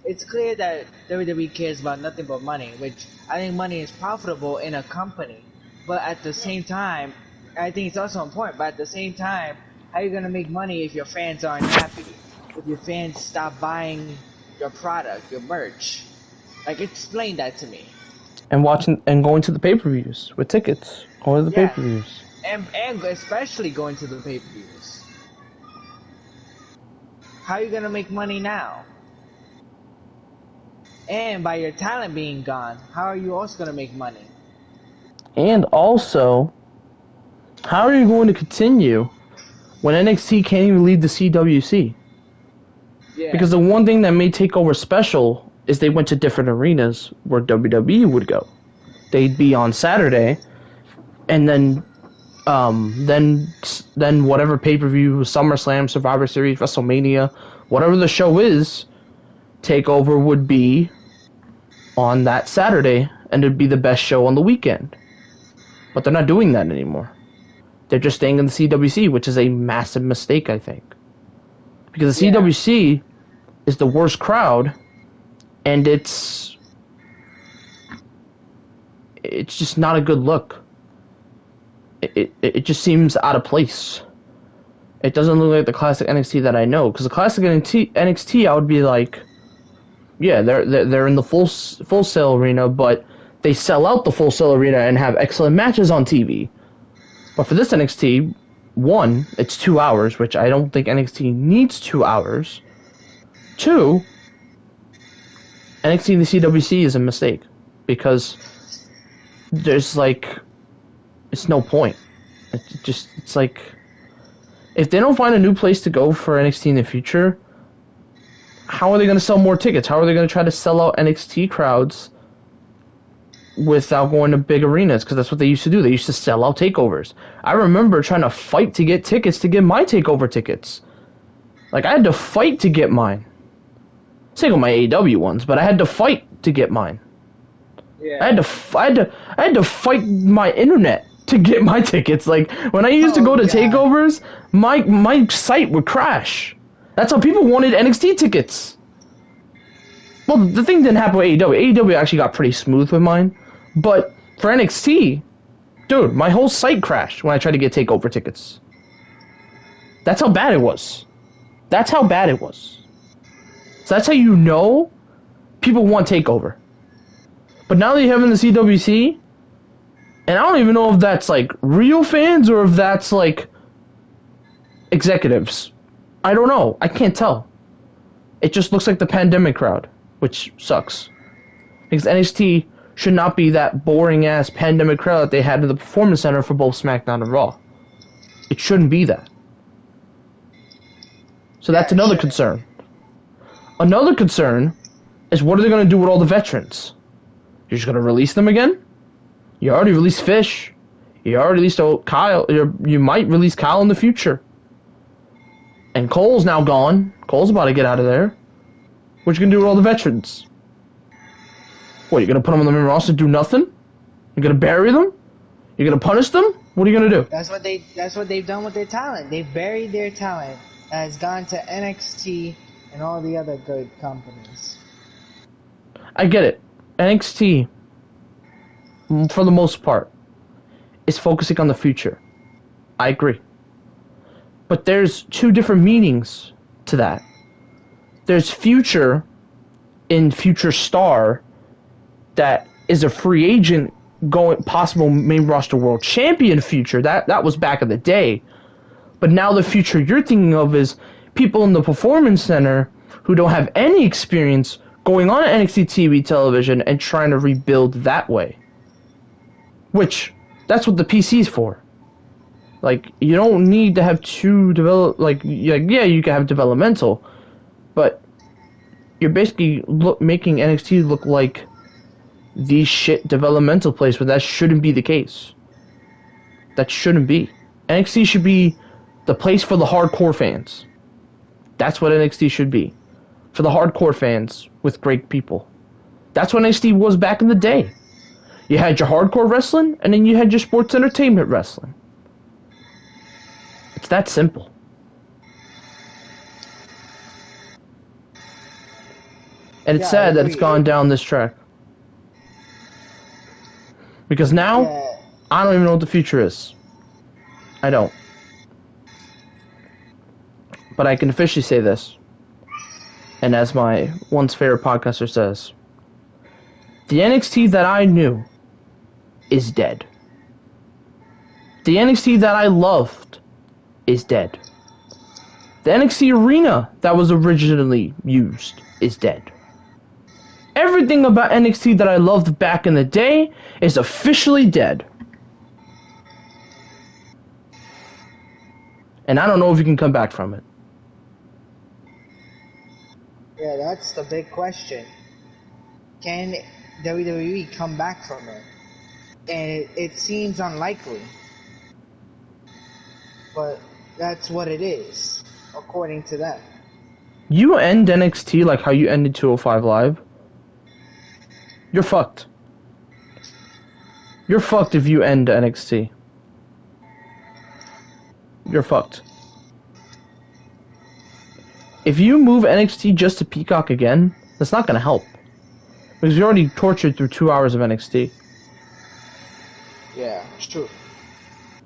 Speaker 2: It's clear that WWE cares about nothing but money, which I think money is profitable in a company. But at the same time, I think it's also important, but at the same time, how are you going to make money if your fans aren't happy? If your fans stop buying your product, your merch? Like, explain that to me.
Speaker 1: And watching and going to the pay-per-views with tickets. Going to the pay-per-views.
Speaker 2: And especially going to the pay-per-views. How are you going to make money now? And by your talent being gone, how are you also going to make money?
Speaker 1: And also, how are you going to continue when NXT can't even leave the CWC?
Speaker 2: Yeah.
Speaker 1: Because the one thing that made TakeOver special is they went to different arenas where WWE would go. They'd be on Saturday, and then whatever pay-per-view, SummerSlam, Survivor Series, WrestleMania, whatever the show is, TakeOver would be on that Saturday, and it'd be the best show on the weekend. But they're not doing that anymore. They're just staying in the CWC, which is a massive mistake, I think. Because the CWC is the worst crowd, and it's just not a good look. It just seems out of place. It doesn't look like the classic NXT that I know. Because the classic NXT, I would be like, yeah, they're in the Full Sail arena, but they sell out the Full Sail arena and have excellent matches on TV. But for this NXT, one, it's 2 hours, which I don't think NXT needs 2 hours. Two, NXT and the CWC is a mistake because there's like, it's no point. It's like, if they don't find a new place to go for NXT in the future, how are they going to sell more tickets? How are they going to try to sell out NXT crowds without going to big arenas? Because that's what they used to do. They used to sell out takeovers. I remember trying to fight to get tickets to get my takeover tickets. Like, I had to fight to get mine. Same with my AEW ones, but I had to fight to get mine.
Speaker 2: Yeah.
Speaker 1: I had to fight my internet to get my tickets. Like, when I used to go to takeovers, my site would crash. That's how people wanted NXT tickets. Well, the thing didn't happen with AEW. AEW actually got pretty smooth with mine. But for NXT, dude, my whole site crashed when I tried to get takeover tickets. That's how bad it was. That's how bad it was. So that's how you know people want takeover. But now that you have in the CWC, and I don't even know if that's like real fans or if that's like executives. I don't know. I can't tell. It just looks like the pandemic crowd, which sucks. Because NXT should not be that boring ass pandemic crowd that they had in the Performance Center for both SmackDown and Raw. It shouldn't be that. So that's another concern. Another concern is what are they going to do with all the veterans? You're just going to release them again? You already released Fish. You already released Kyle. You might release Kyle in the future. And Cole's now gone. Cole's about to get out of there. What you going to do with all the veterans? What, you're going to put them on the main roster and do nothing? You're going to bury them? You're going to punish them? What are you going to do?
Speaker 2: That's what they've done with their talent. They've buried their talent that has gone to NXT and all the other good companies.
Speaker 1: I get it. NXT, for the most part, is focusing on the future. I agree. But there's two different meanings to that. There's future in Future Star that is a free agent going possible main roster world champion future. That was back in the day. But now the future you're thinking of is people in the Performance Center who don't have any experience going on NXT TV television and trying to rebuild that way. Which, that's what the PC's for. Like, you don't need to have two yeah, you can have developmental, but you're basically making NXT look like the shit developmental place, but that shouldn't be the case. That shouldn't be. NXT should be the place for the hardcore fans. That's what NXT should be. For the hardcore fans with great people. That's what NXT was back in the day. You had your hardcore wrestling, and then you had your sports entertainment wrestling. It's that simple. And it's sad that it's gone down this track. Because now, I don't even know what the future is. I don't. But I can officially say this. And as my once favorite podcaster says, the NXT that I knew is dead. The NXT that I loved is dead. The NXT arena that was originally used is dead. Everything about NXT that I loved back in the day is officially dead. And I don't know if you can come back from it.
Speaker 2: Yeah, that's the big question. Can WWE come back from it? And it seems unlikely. But that's what it is, according to them.
Speaker 1: You end NXT like how you ended 205 Live. You're fucked. You're fucked if you end NXT. You're fucked. If you move NXT just to Peacock again, that's not gonna help. Because you're already tortured through 2 hours of NXT.
Speaker 2: Yeah, it's true.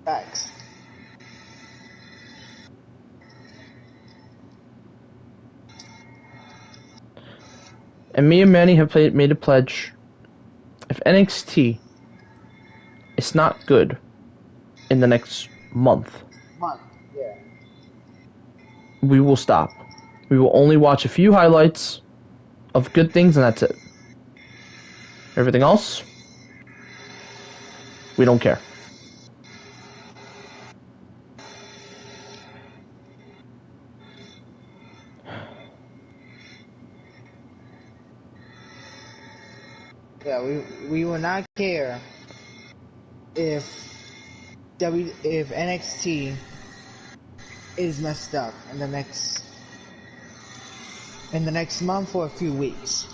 Speaker 2: Facts.
Speaker 1: And me and Manny have made a pledge. If NXT is not good in the next month,
Speaker 2: Yeah.
Speaker 1: we will stop. We will only watch a few highlights of good things, and that's it. Everything else, we don't care.
Speaker 2: Yeah, we will not care if NXT is messed up in the next month or a few weeks.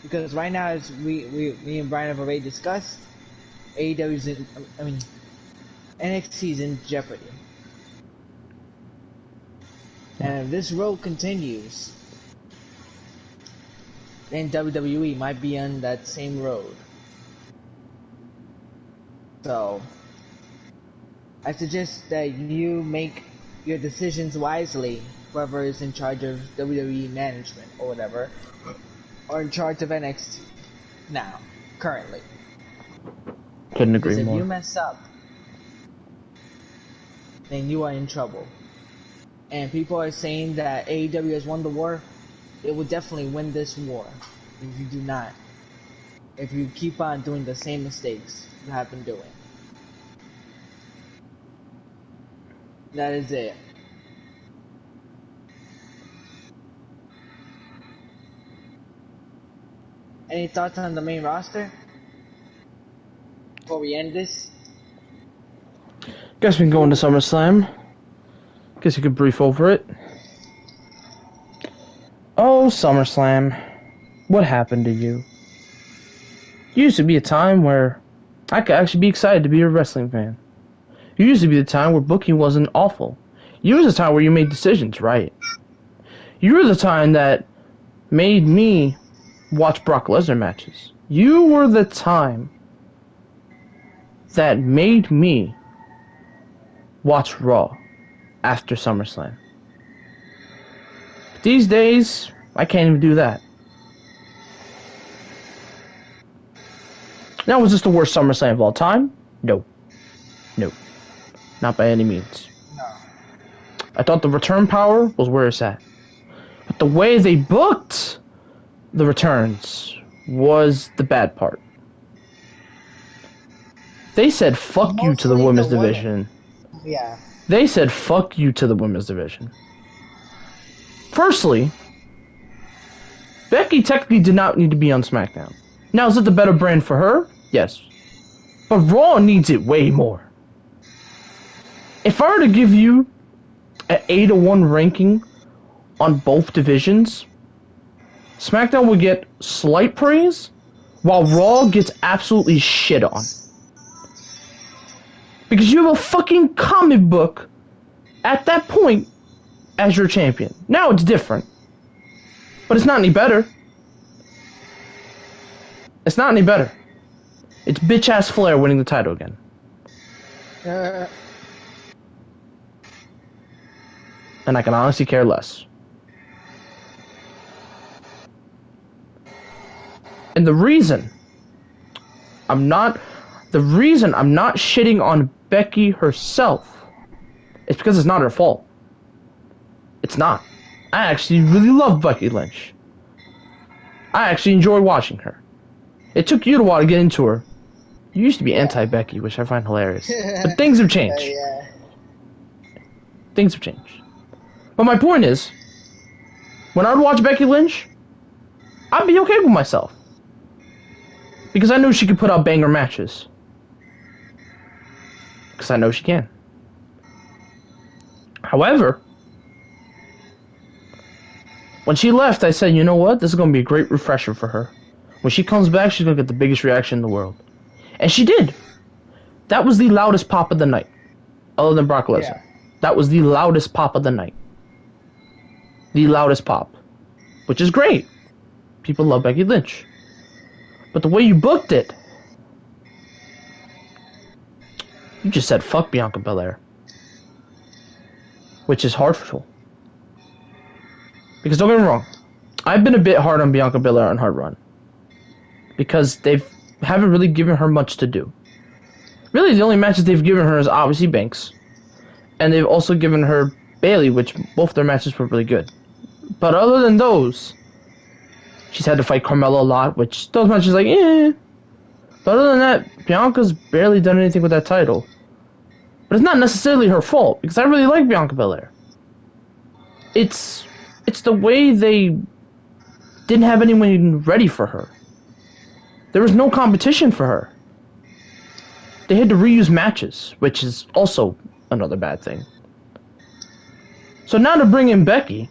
Speaker 2: Because right now, as me and Brian have already discussed, NXT is in jeopardy. And if this road continues, then WWE might be on that same road. So, I suggest that you make your decisions wisely, whoever is in charge of WWE management or whatever, or in charge of NXT now, currently.
Speaker 1: Couldn't agree
Speaker 2: Because
Speaker 1: more.
Speaker 2: if you mess up, then you are in trouble. And people are saying that AEW has won the war. It will definitely win this war if you do not. If you keep on doing the same mistakes you have been doing. That is it. Any thoughts on the main roster? Before we end this?
Speaker 1: Guess we can go into SummerSlam. Guess you could brief over it. Oh, SummerSlam. What happened to you? It used to be a time where I could actually be excited to be a wrestling fan. It used to be the time where booking wasn't awful. You was the time where you made decisions right. You were the time that made me watch Brock Lesnar matches. You were the time that made me watch Raw after SummerSlam. These days, I can't even do that. Now, was this the worst SummerSlam of all time? No. No. Not by any means.
Speaker 2: No.
Speaker 1: I thought the return power was where it's at. But the way they booked the returns was the bad part. They said fuck you to the
Speaker 2: Mostly
Speaker 1: women's
Speaker 2: the women.
Speaker 1: division.
Speaker 2: Yeah.
Speaker 1: They said fuck you to the women's division. Firstly, Becky technically did not need to be on SmackDown. Now, is it the better brand for her? Yes. But Raw needs it way more. If I were to give you an 8-1 ranking on both divisions, SmackDown would get slight praise, while Raw gets absolutely shit on. Because you have a fucking comic book at that point as your champion. Now it's different. But it's not any better. It's not any better. It's bitch-ass Flair winning the title again. And I can honestly care less. And the reason I'm not shitting on Becky herself is because it's not her fault. It's not. I actually really love Becky Lynch. I actually enjoy watching her. It took you a while to get into her. You used to be anti-Becky, which I find hilarious. But things have changed.
Speaker 2: Yeah.
Speaker 1: Things have changed. But my point is, when I would watch Becky Lynch, I'd be okay with myself. Because I knew she could put out banger matches. Because I know she can. However, when she left, I said, you know what? This is going to be a great refresher for her. When she comes back, she's going to get the biggest reaction in the world. And she did. That was the loudest pop of the night. Other than Brock Lesnar.
Speaker 2: Yeah.
Speaker 1: That was the loudest pop of the night. The loudest pop. Which is great. People love Becky Lynch. But the way you booked it, you just said fuck Bianca Belair. Which is hurtful. Because don't get me wrong, I've been a bit hard on Bianca Belair on her run. Because they haven't really given her much to do. Really, the only matches they've given her is obviously Banks. And they've also given her Bayley, which both their matches were really good. But other than those, she's had to fight Carmella a lot, which those matches like, eh. But other than that, Bianca's barely done anything with that title. But it's not necessarily her fault, because I really like Bianca Belair. It's the way they didn't have anyone ready for her. There was no competition for her. They had to reuse matches, which is also another bad thing. So now to bring in Becky,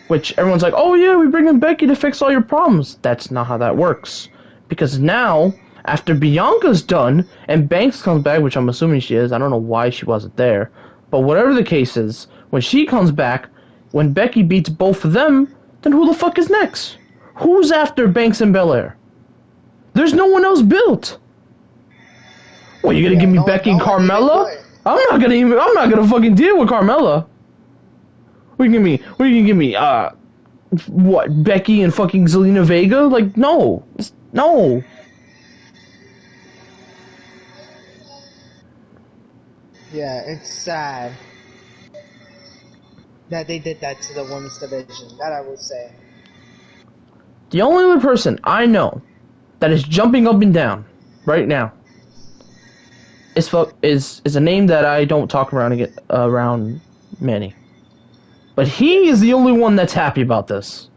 Speaker 1: which everyone's like, oh yeah, we bring in Becky to fix all your problems. That's not how that works. Because now, after Bianca's done, and Banks comes back, which I'm assuming she is, I don't know why she wasn't there, but whatever the case is, when she comes back, when Becky beats both of them, then who the fuck is next? Who's after Banks and Belair? There's no one else built. What, you gonna give me Becky and Carmella? I'm not gonna fucking deal with Carmella. What you gonna give me? What, Becky and fucking Zelina Vega? Like, no. No.
Speaker 2: Yeah, it's sad that they did that to the women's division. That I will say.
Speaker 1: The only other person I know that is jumping up and down right now is a name that I don't talk around many. But he is the only one that's happy about this.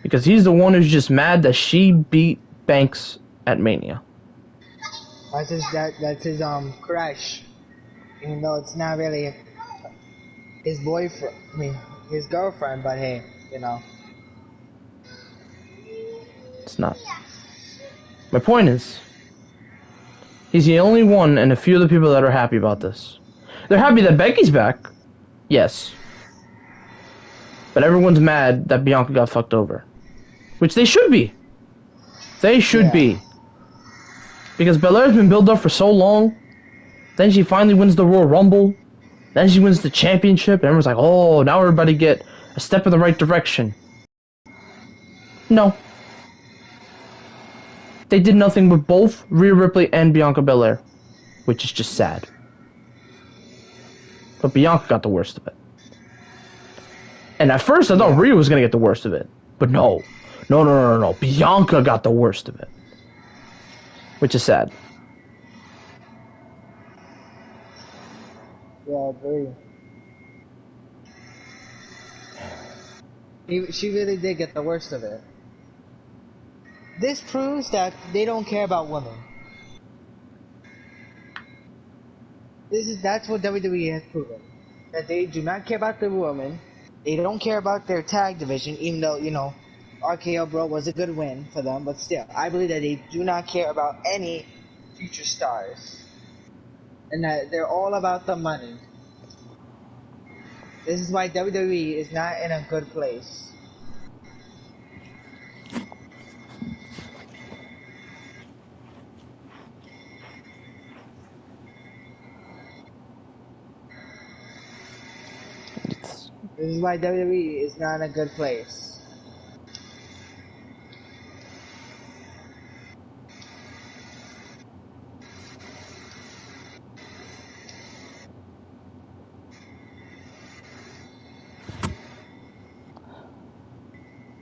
Speaker 1: Because he's the one who's just mad that she beat Banks at Mania.
Speaker 2: That's his crush. Even though it's not really his boyfriend, his girlfriend, but hey, you know.
Speaker 1: It's not. My point is, he's the only one and a few of the people that are happy about this. They're happy that Becky's back. Yes. But everyone's mad that Bianca got fucked over. Which they should be. They should be. Because Belair's been built up for so long. Then she finally wins the Royal Rumble. Then she wins the championship. And everyone's like, oh, now everybody get a step in the right direction. No. They did nothing with both Rhea Ripley and Bianca Belair. Which is just sad. But Bianca got the worst of it. And at first, I thought Rhea was gonna get the worst of it, but no. Bianca got the worst of it, which is sad.
Speaker 2: Yeah, I agree. She really did get the worst of it. This proves that they don't care about women. That's what WWE has proven. That they do not care about the women. They don't care about their tag division, even though, RKO Bro was a good win for them, but still, I believe that they do not care about any future stars. And that they're all about the money. This is why WWE is not in a good place. This is why WWE is not in a good place.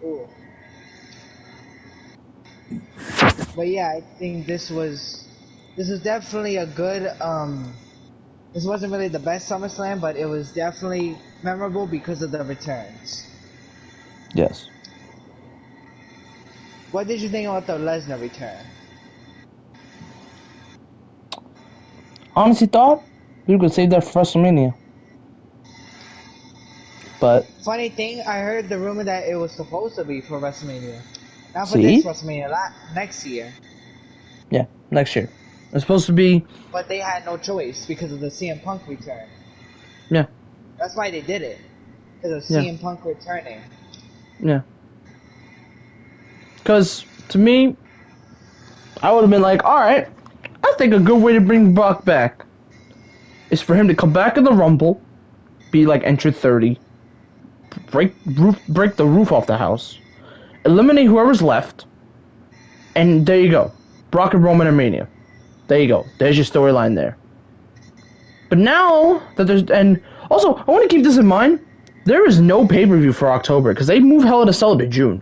Speaker 2: Ooh. But yeah, I think this was definitely a good this wasn't really the best SummerSlam, but it was definitely memorable because of the returns.
Speaker 1: Yes.
Speaker 2: What did you think about the Lesnar return?
Speaker 1: Honestly, thought you could save that for WrestleMania. But
Speaker 2: Funny thing, I heard the rumor that it was supposed to be for WrestleMania. Not for
Speaker 1: see?
Speaker 2: this WrestleMania, next year.
Speaker 1: Yeah, next year. It's supposed to be.
Speaker 2: But they had no choice because of the CM Punk return.
Speaker 1: Yeah.
Speaker 2: That's why they did it. Because of
Speaker 1: Yeah.
Speaker 2: CM Punk returning.
Speaker 1: Yeah. Because, to me, I would have been like, alright, I think a good way to bring Brock back is for him to come back in the Rumble, be like entry 30, break the roof off the house, eliminate whoever's left, and there you go. Brock and Roman and Mania. There you go. There's your storyline there. But now that there's... And also, I want to keep this in mind. There is no pay-per-view for October, because they moved Hell in a Cell to June.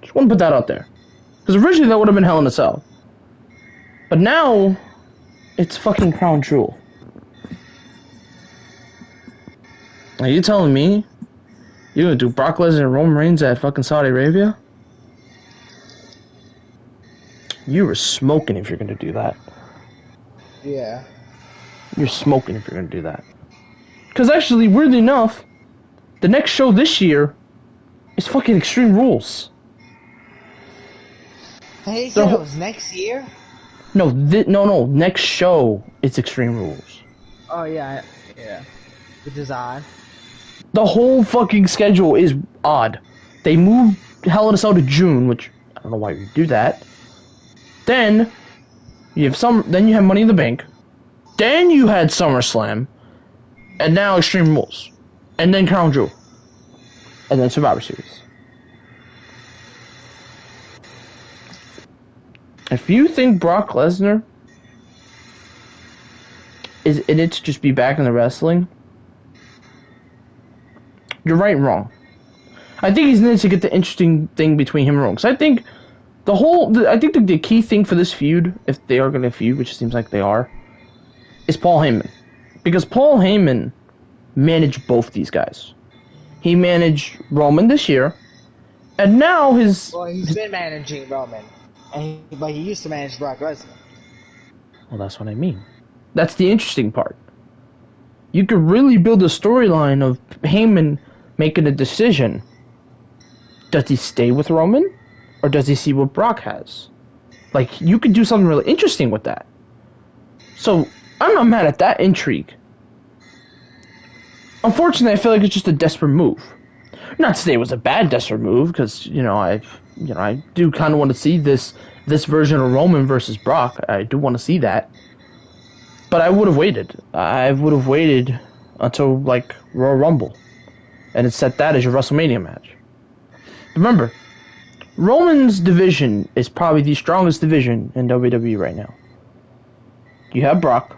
Speaker 1: Just want to put that out there. Because originally that would have been Hell in a Cell. But now, it's fucking Crown Jewel. Are you telling me you're gonna do Brock Lesnar and Roman Reigns at fucking Saudi Arabia? You were smoking if you're gonna do that.
Speaker 2: Yeah.
Speaker 1: You're smoking if you're gonna do that. Because actually, weirdly enough, the next show this year is fucking Extreme Rules.
Speaker 2: Hey, you said it was next year?
Speaker 1: No, no. Next show is Extreme Rules.
Speaker 2: Oh, yeah. Yeah. Which is odd.
Speaker 1: The whole fucking schedule is odd. They moved Hell in a Cell to June, which I don't know why you do that. Then you have Money in the Bank. Then you had SummerSlam, and now Extreme Rules, and then Crown Jewel, and then Survivor Series. If you think Brock Lesnar is in it to just be back in the wrestling, you're right and wrong. I think he's in it to get the interesting thing between him and Roman. Because I think the key thing for this feud, if they are going to feud, which seems like they are, is Paul Heyman. Because Paul Heyman managed both these guys. He managed Roman this year, and now
Speaker 2: he's been managing Roman, but he used to manage Brock Lesnar.
Speaker 1: Well, that's what I mean. That's the interesting part. You could really build a storyline of Heyman making a decision. Does he stay with Roman, or does he see what Brock has? Like, you could do something really interesting with that. So, I'm not mad at that intrigue. Unfortunately, I feel like it's just a desperate move. Not to say it was a bad desperate move, because I do kind of want to see this version of Roman versus Brock. I do want to see that, but I would have waited. I would have waited until like Royal Rumble, and it set that as your WrestleMania match. Remember, Roman's division is probably the strongest division in WWE right now. You have Brock.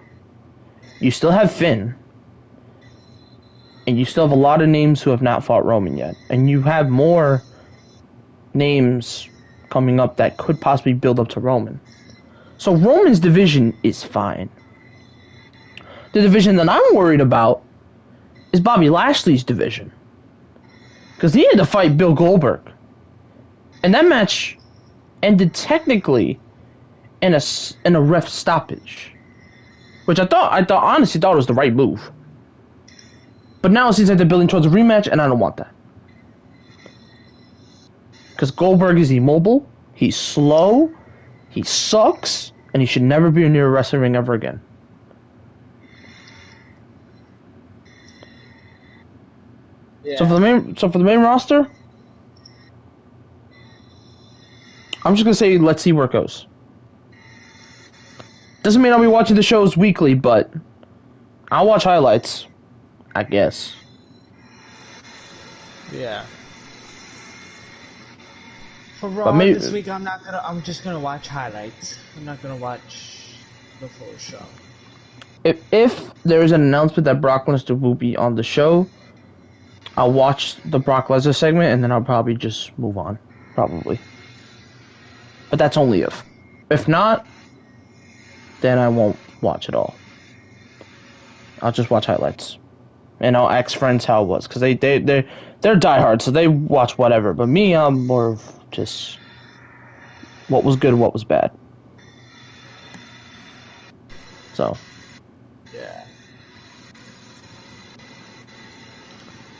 Speaker 1: You still have Finn. And you still have a lot of names who have not fought Roman yet. And you have more names coming up that could possibly build up to Roman. So Roman's division is fine. The division that I'm worried about is Bobby Lashley's division. Because he had to fight Bill Goldberg. And that match ended technically in a ref stoppage. Which I honestly thought was the right move. But now it seems like they're building towards a rematch, and I don't want that. Because Goldberg is immobile, he's slow, he sucks, and he should never be near a wrestling ring ever again.
Speaker 2: Yeah.
Speaker 1: So for the main roster, I'm just gonna say let's see where it goes. Doesn't mean I'll be watching the shows weekly, but I'll watch highlights, I guess.
Speaker 2: Yeah. For Raw this week, I'm just gonna watch highlights. I'm not gonna watch the full show.
Speaker 1: If there is an announcement that Brock Lesnar will be on the show, I'll watch the Brock Lesnar segment and then I'll probably just move on, probably. But that's only if. If not, then I won't watch it all. I'll just watch highlights, and I'll ask friends how it was, because they're diehard, so they watch whatever. But me, I'm more of just what was good, what was bad. So.
Speaker 2: Yeah.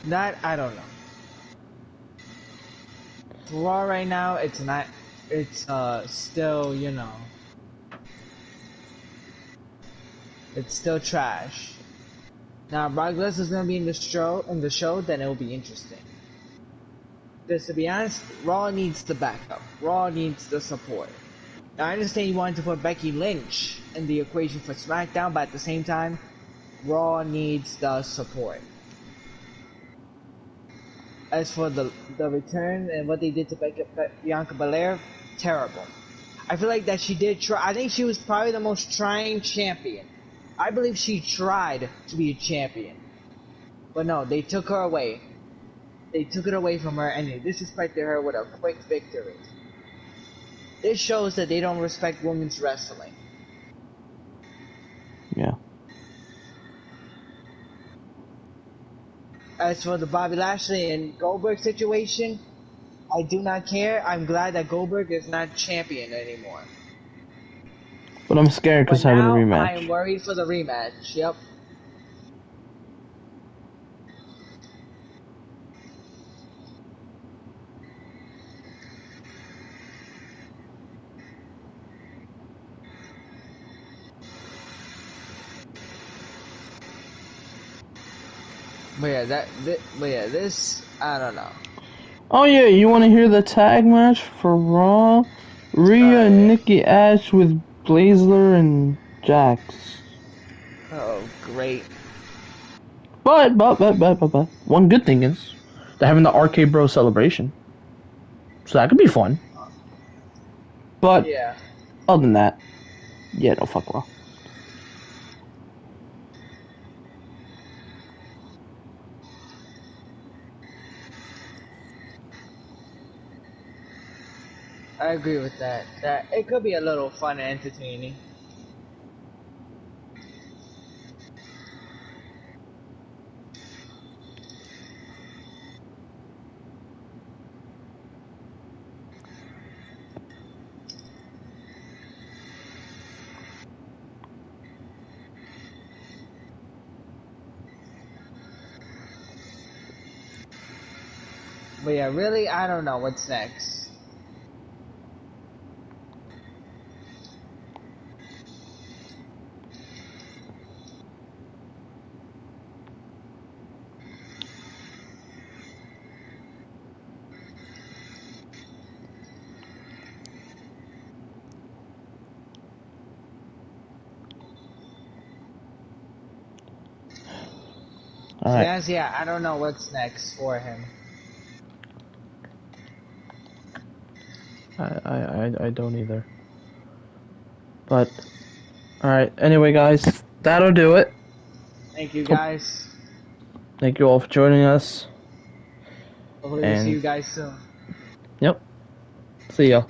Speaker 2: That I don't know. For Raw right now, it's not. It's still, you know. It's still trash. Now, if Brock Lesnar's gonna be in the show, then it'll be interesting. Because to be honest, Raw needs the backup. Raw needs the support. Now, I understand you wanted to put Becky Lynch in the equation for SmackDown, but at the same time, Raw needs the support. As for the return and what they did to Bianca Belair, terrible. I feel like that she did try. I think she was probably the most trying champion. I believe she tried to be a champion. But no, they took her away. They took it away from her and they disrespected her with a quick victory. This shows that they don't respect women's wrestling.
Speaker 1: Yeah.
Speaker 2: As for the Bobby Lashley and Goldberg situation, I do not care. I'm glad that Goldberg is not champion anymore.
Speaker 1: But I'm scared because having a rematch.
Speaker 2: I am worried for the rematch. Yep. But yeah, this I don't know.
Speaker 1: Oh yeah, you want to hear the tag match for Raw? Rhea and Nikki Ash with Baszler and Jax.
Speaker 2: Oh, great.
Speaker 1: But one good thing is they're having the Arcade Bro celebration, so that could be fun. But
Speaker 2: yeah,
Speaker 1: other than that, yeah, no fuck Raw.
Speaker 2: I agree with that. That it could be a little fun and entertaining. But yeah, really, I don't know what's next.
Speaker 1: All right.
Speaker 2: Yes, yeah, I don't know what's next for him.
Speaker 1: I don't either. But all right. Anyway, guys, that'll do it.
Speaker 2: Thank you, guys.
Speaker 1: Thank you all for joining us.
Speaker 2: Hopefully we'll
Speaker 1: And
Speaker 2: see you guys soon.
Speaker 1: yep. See ya.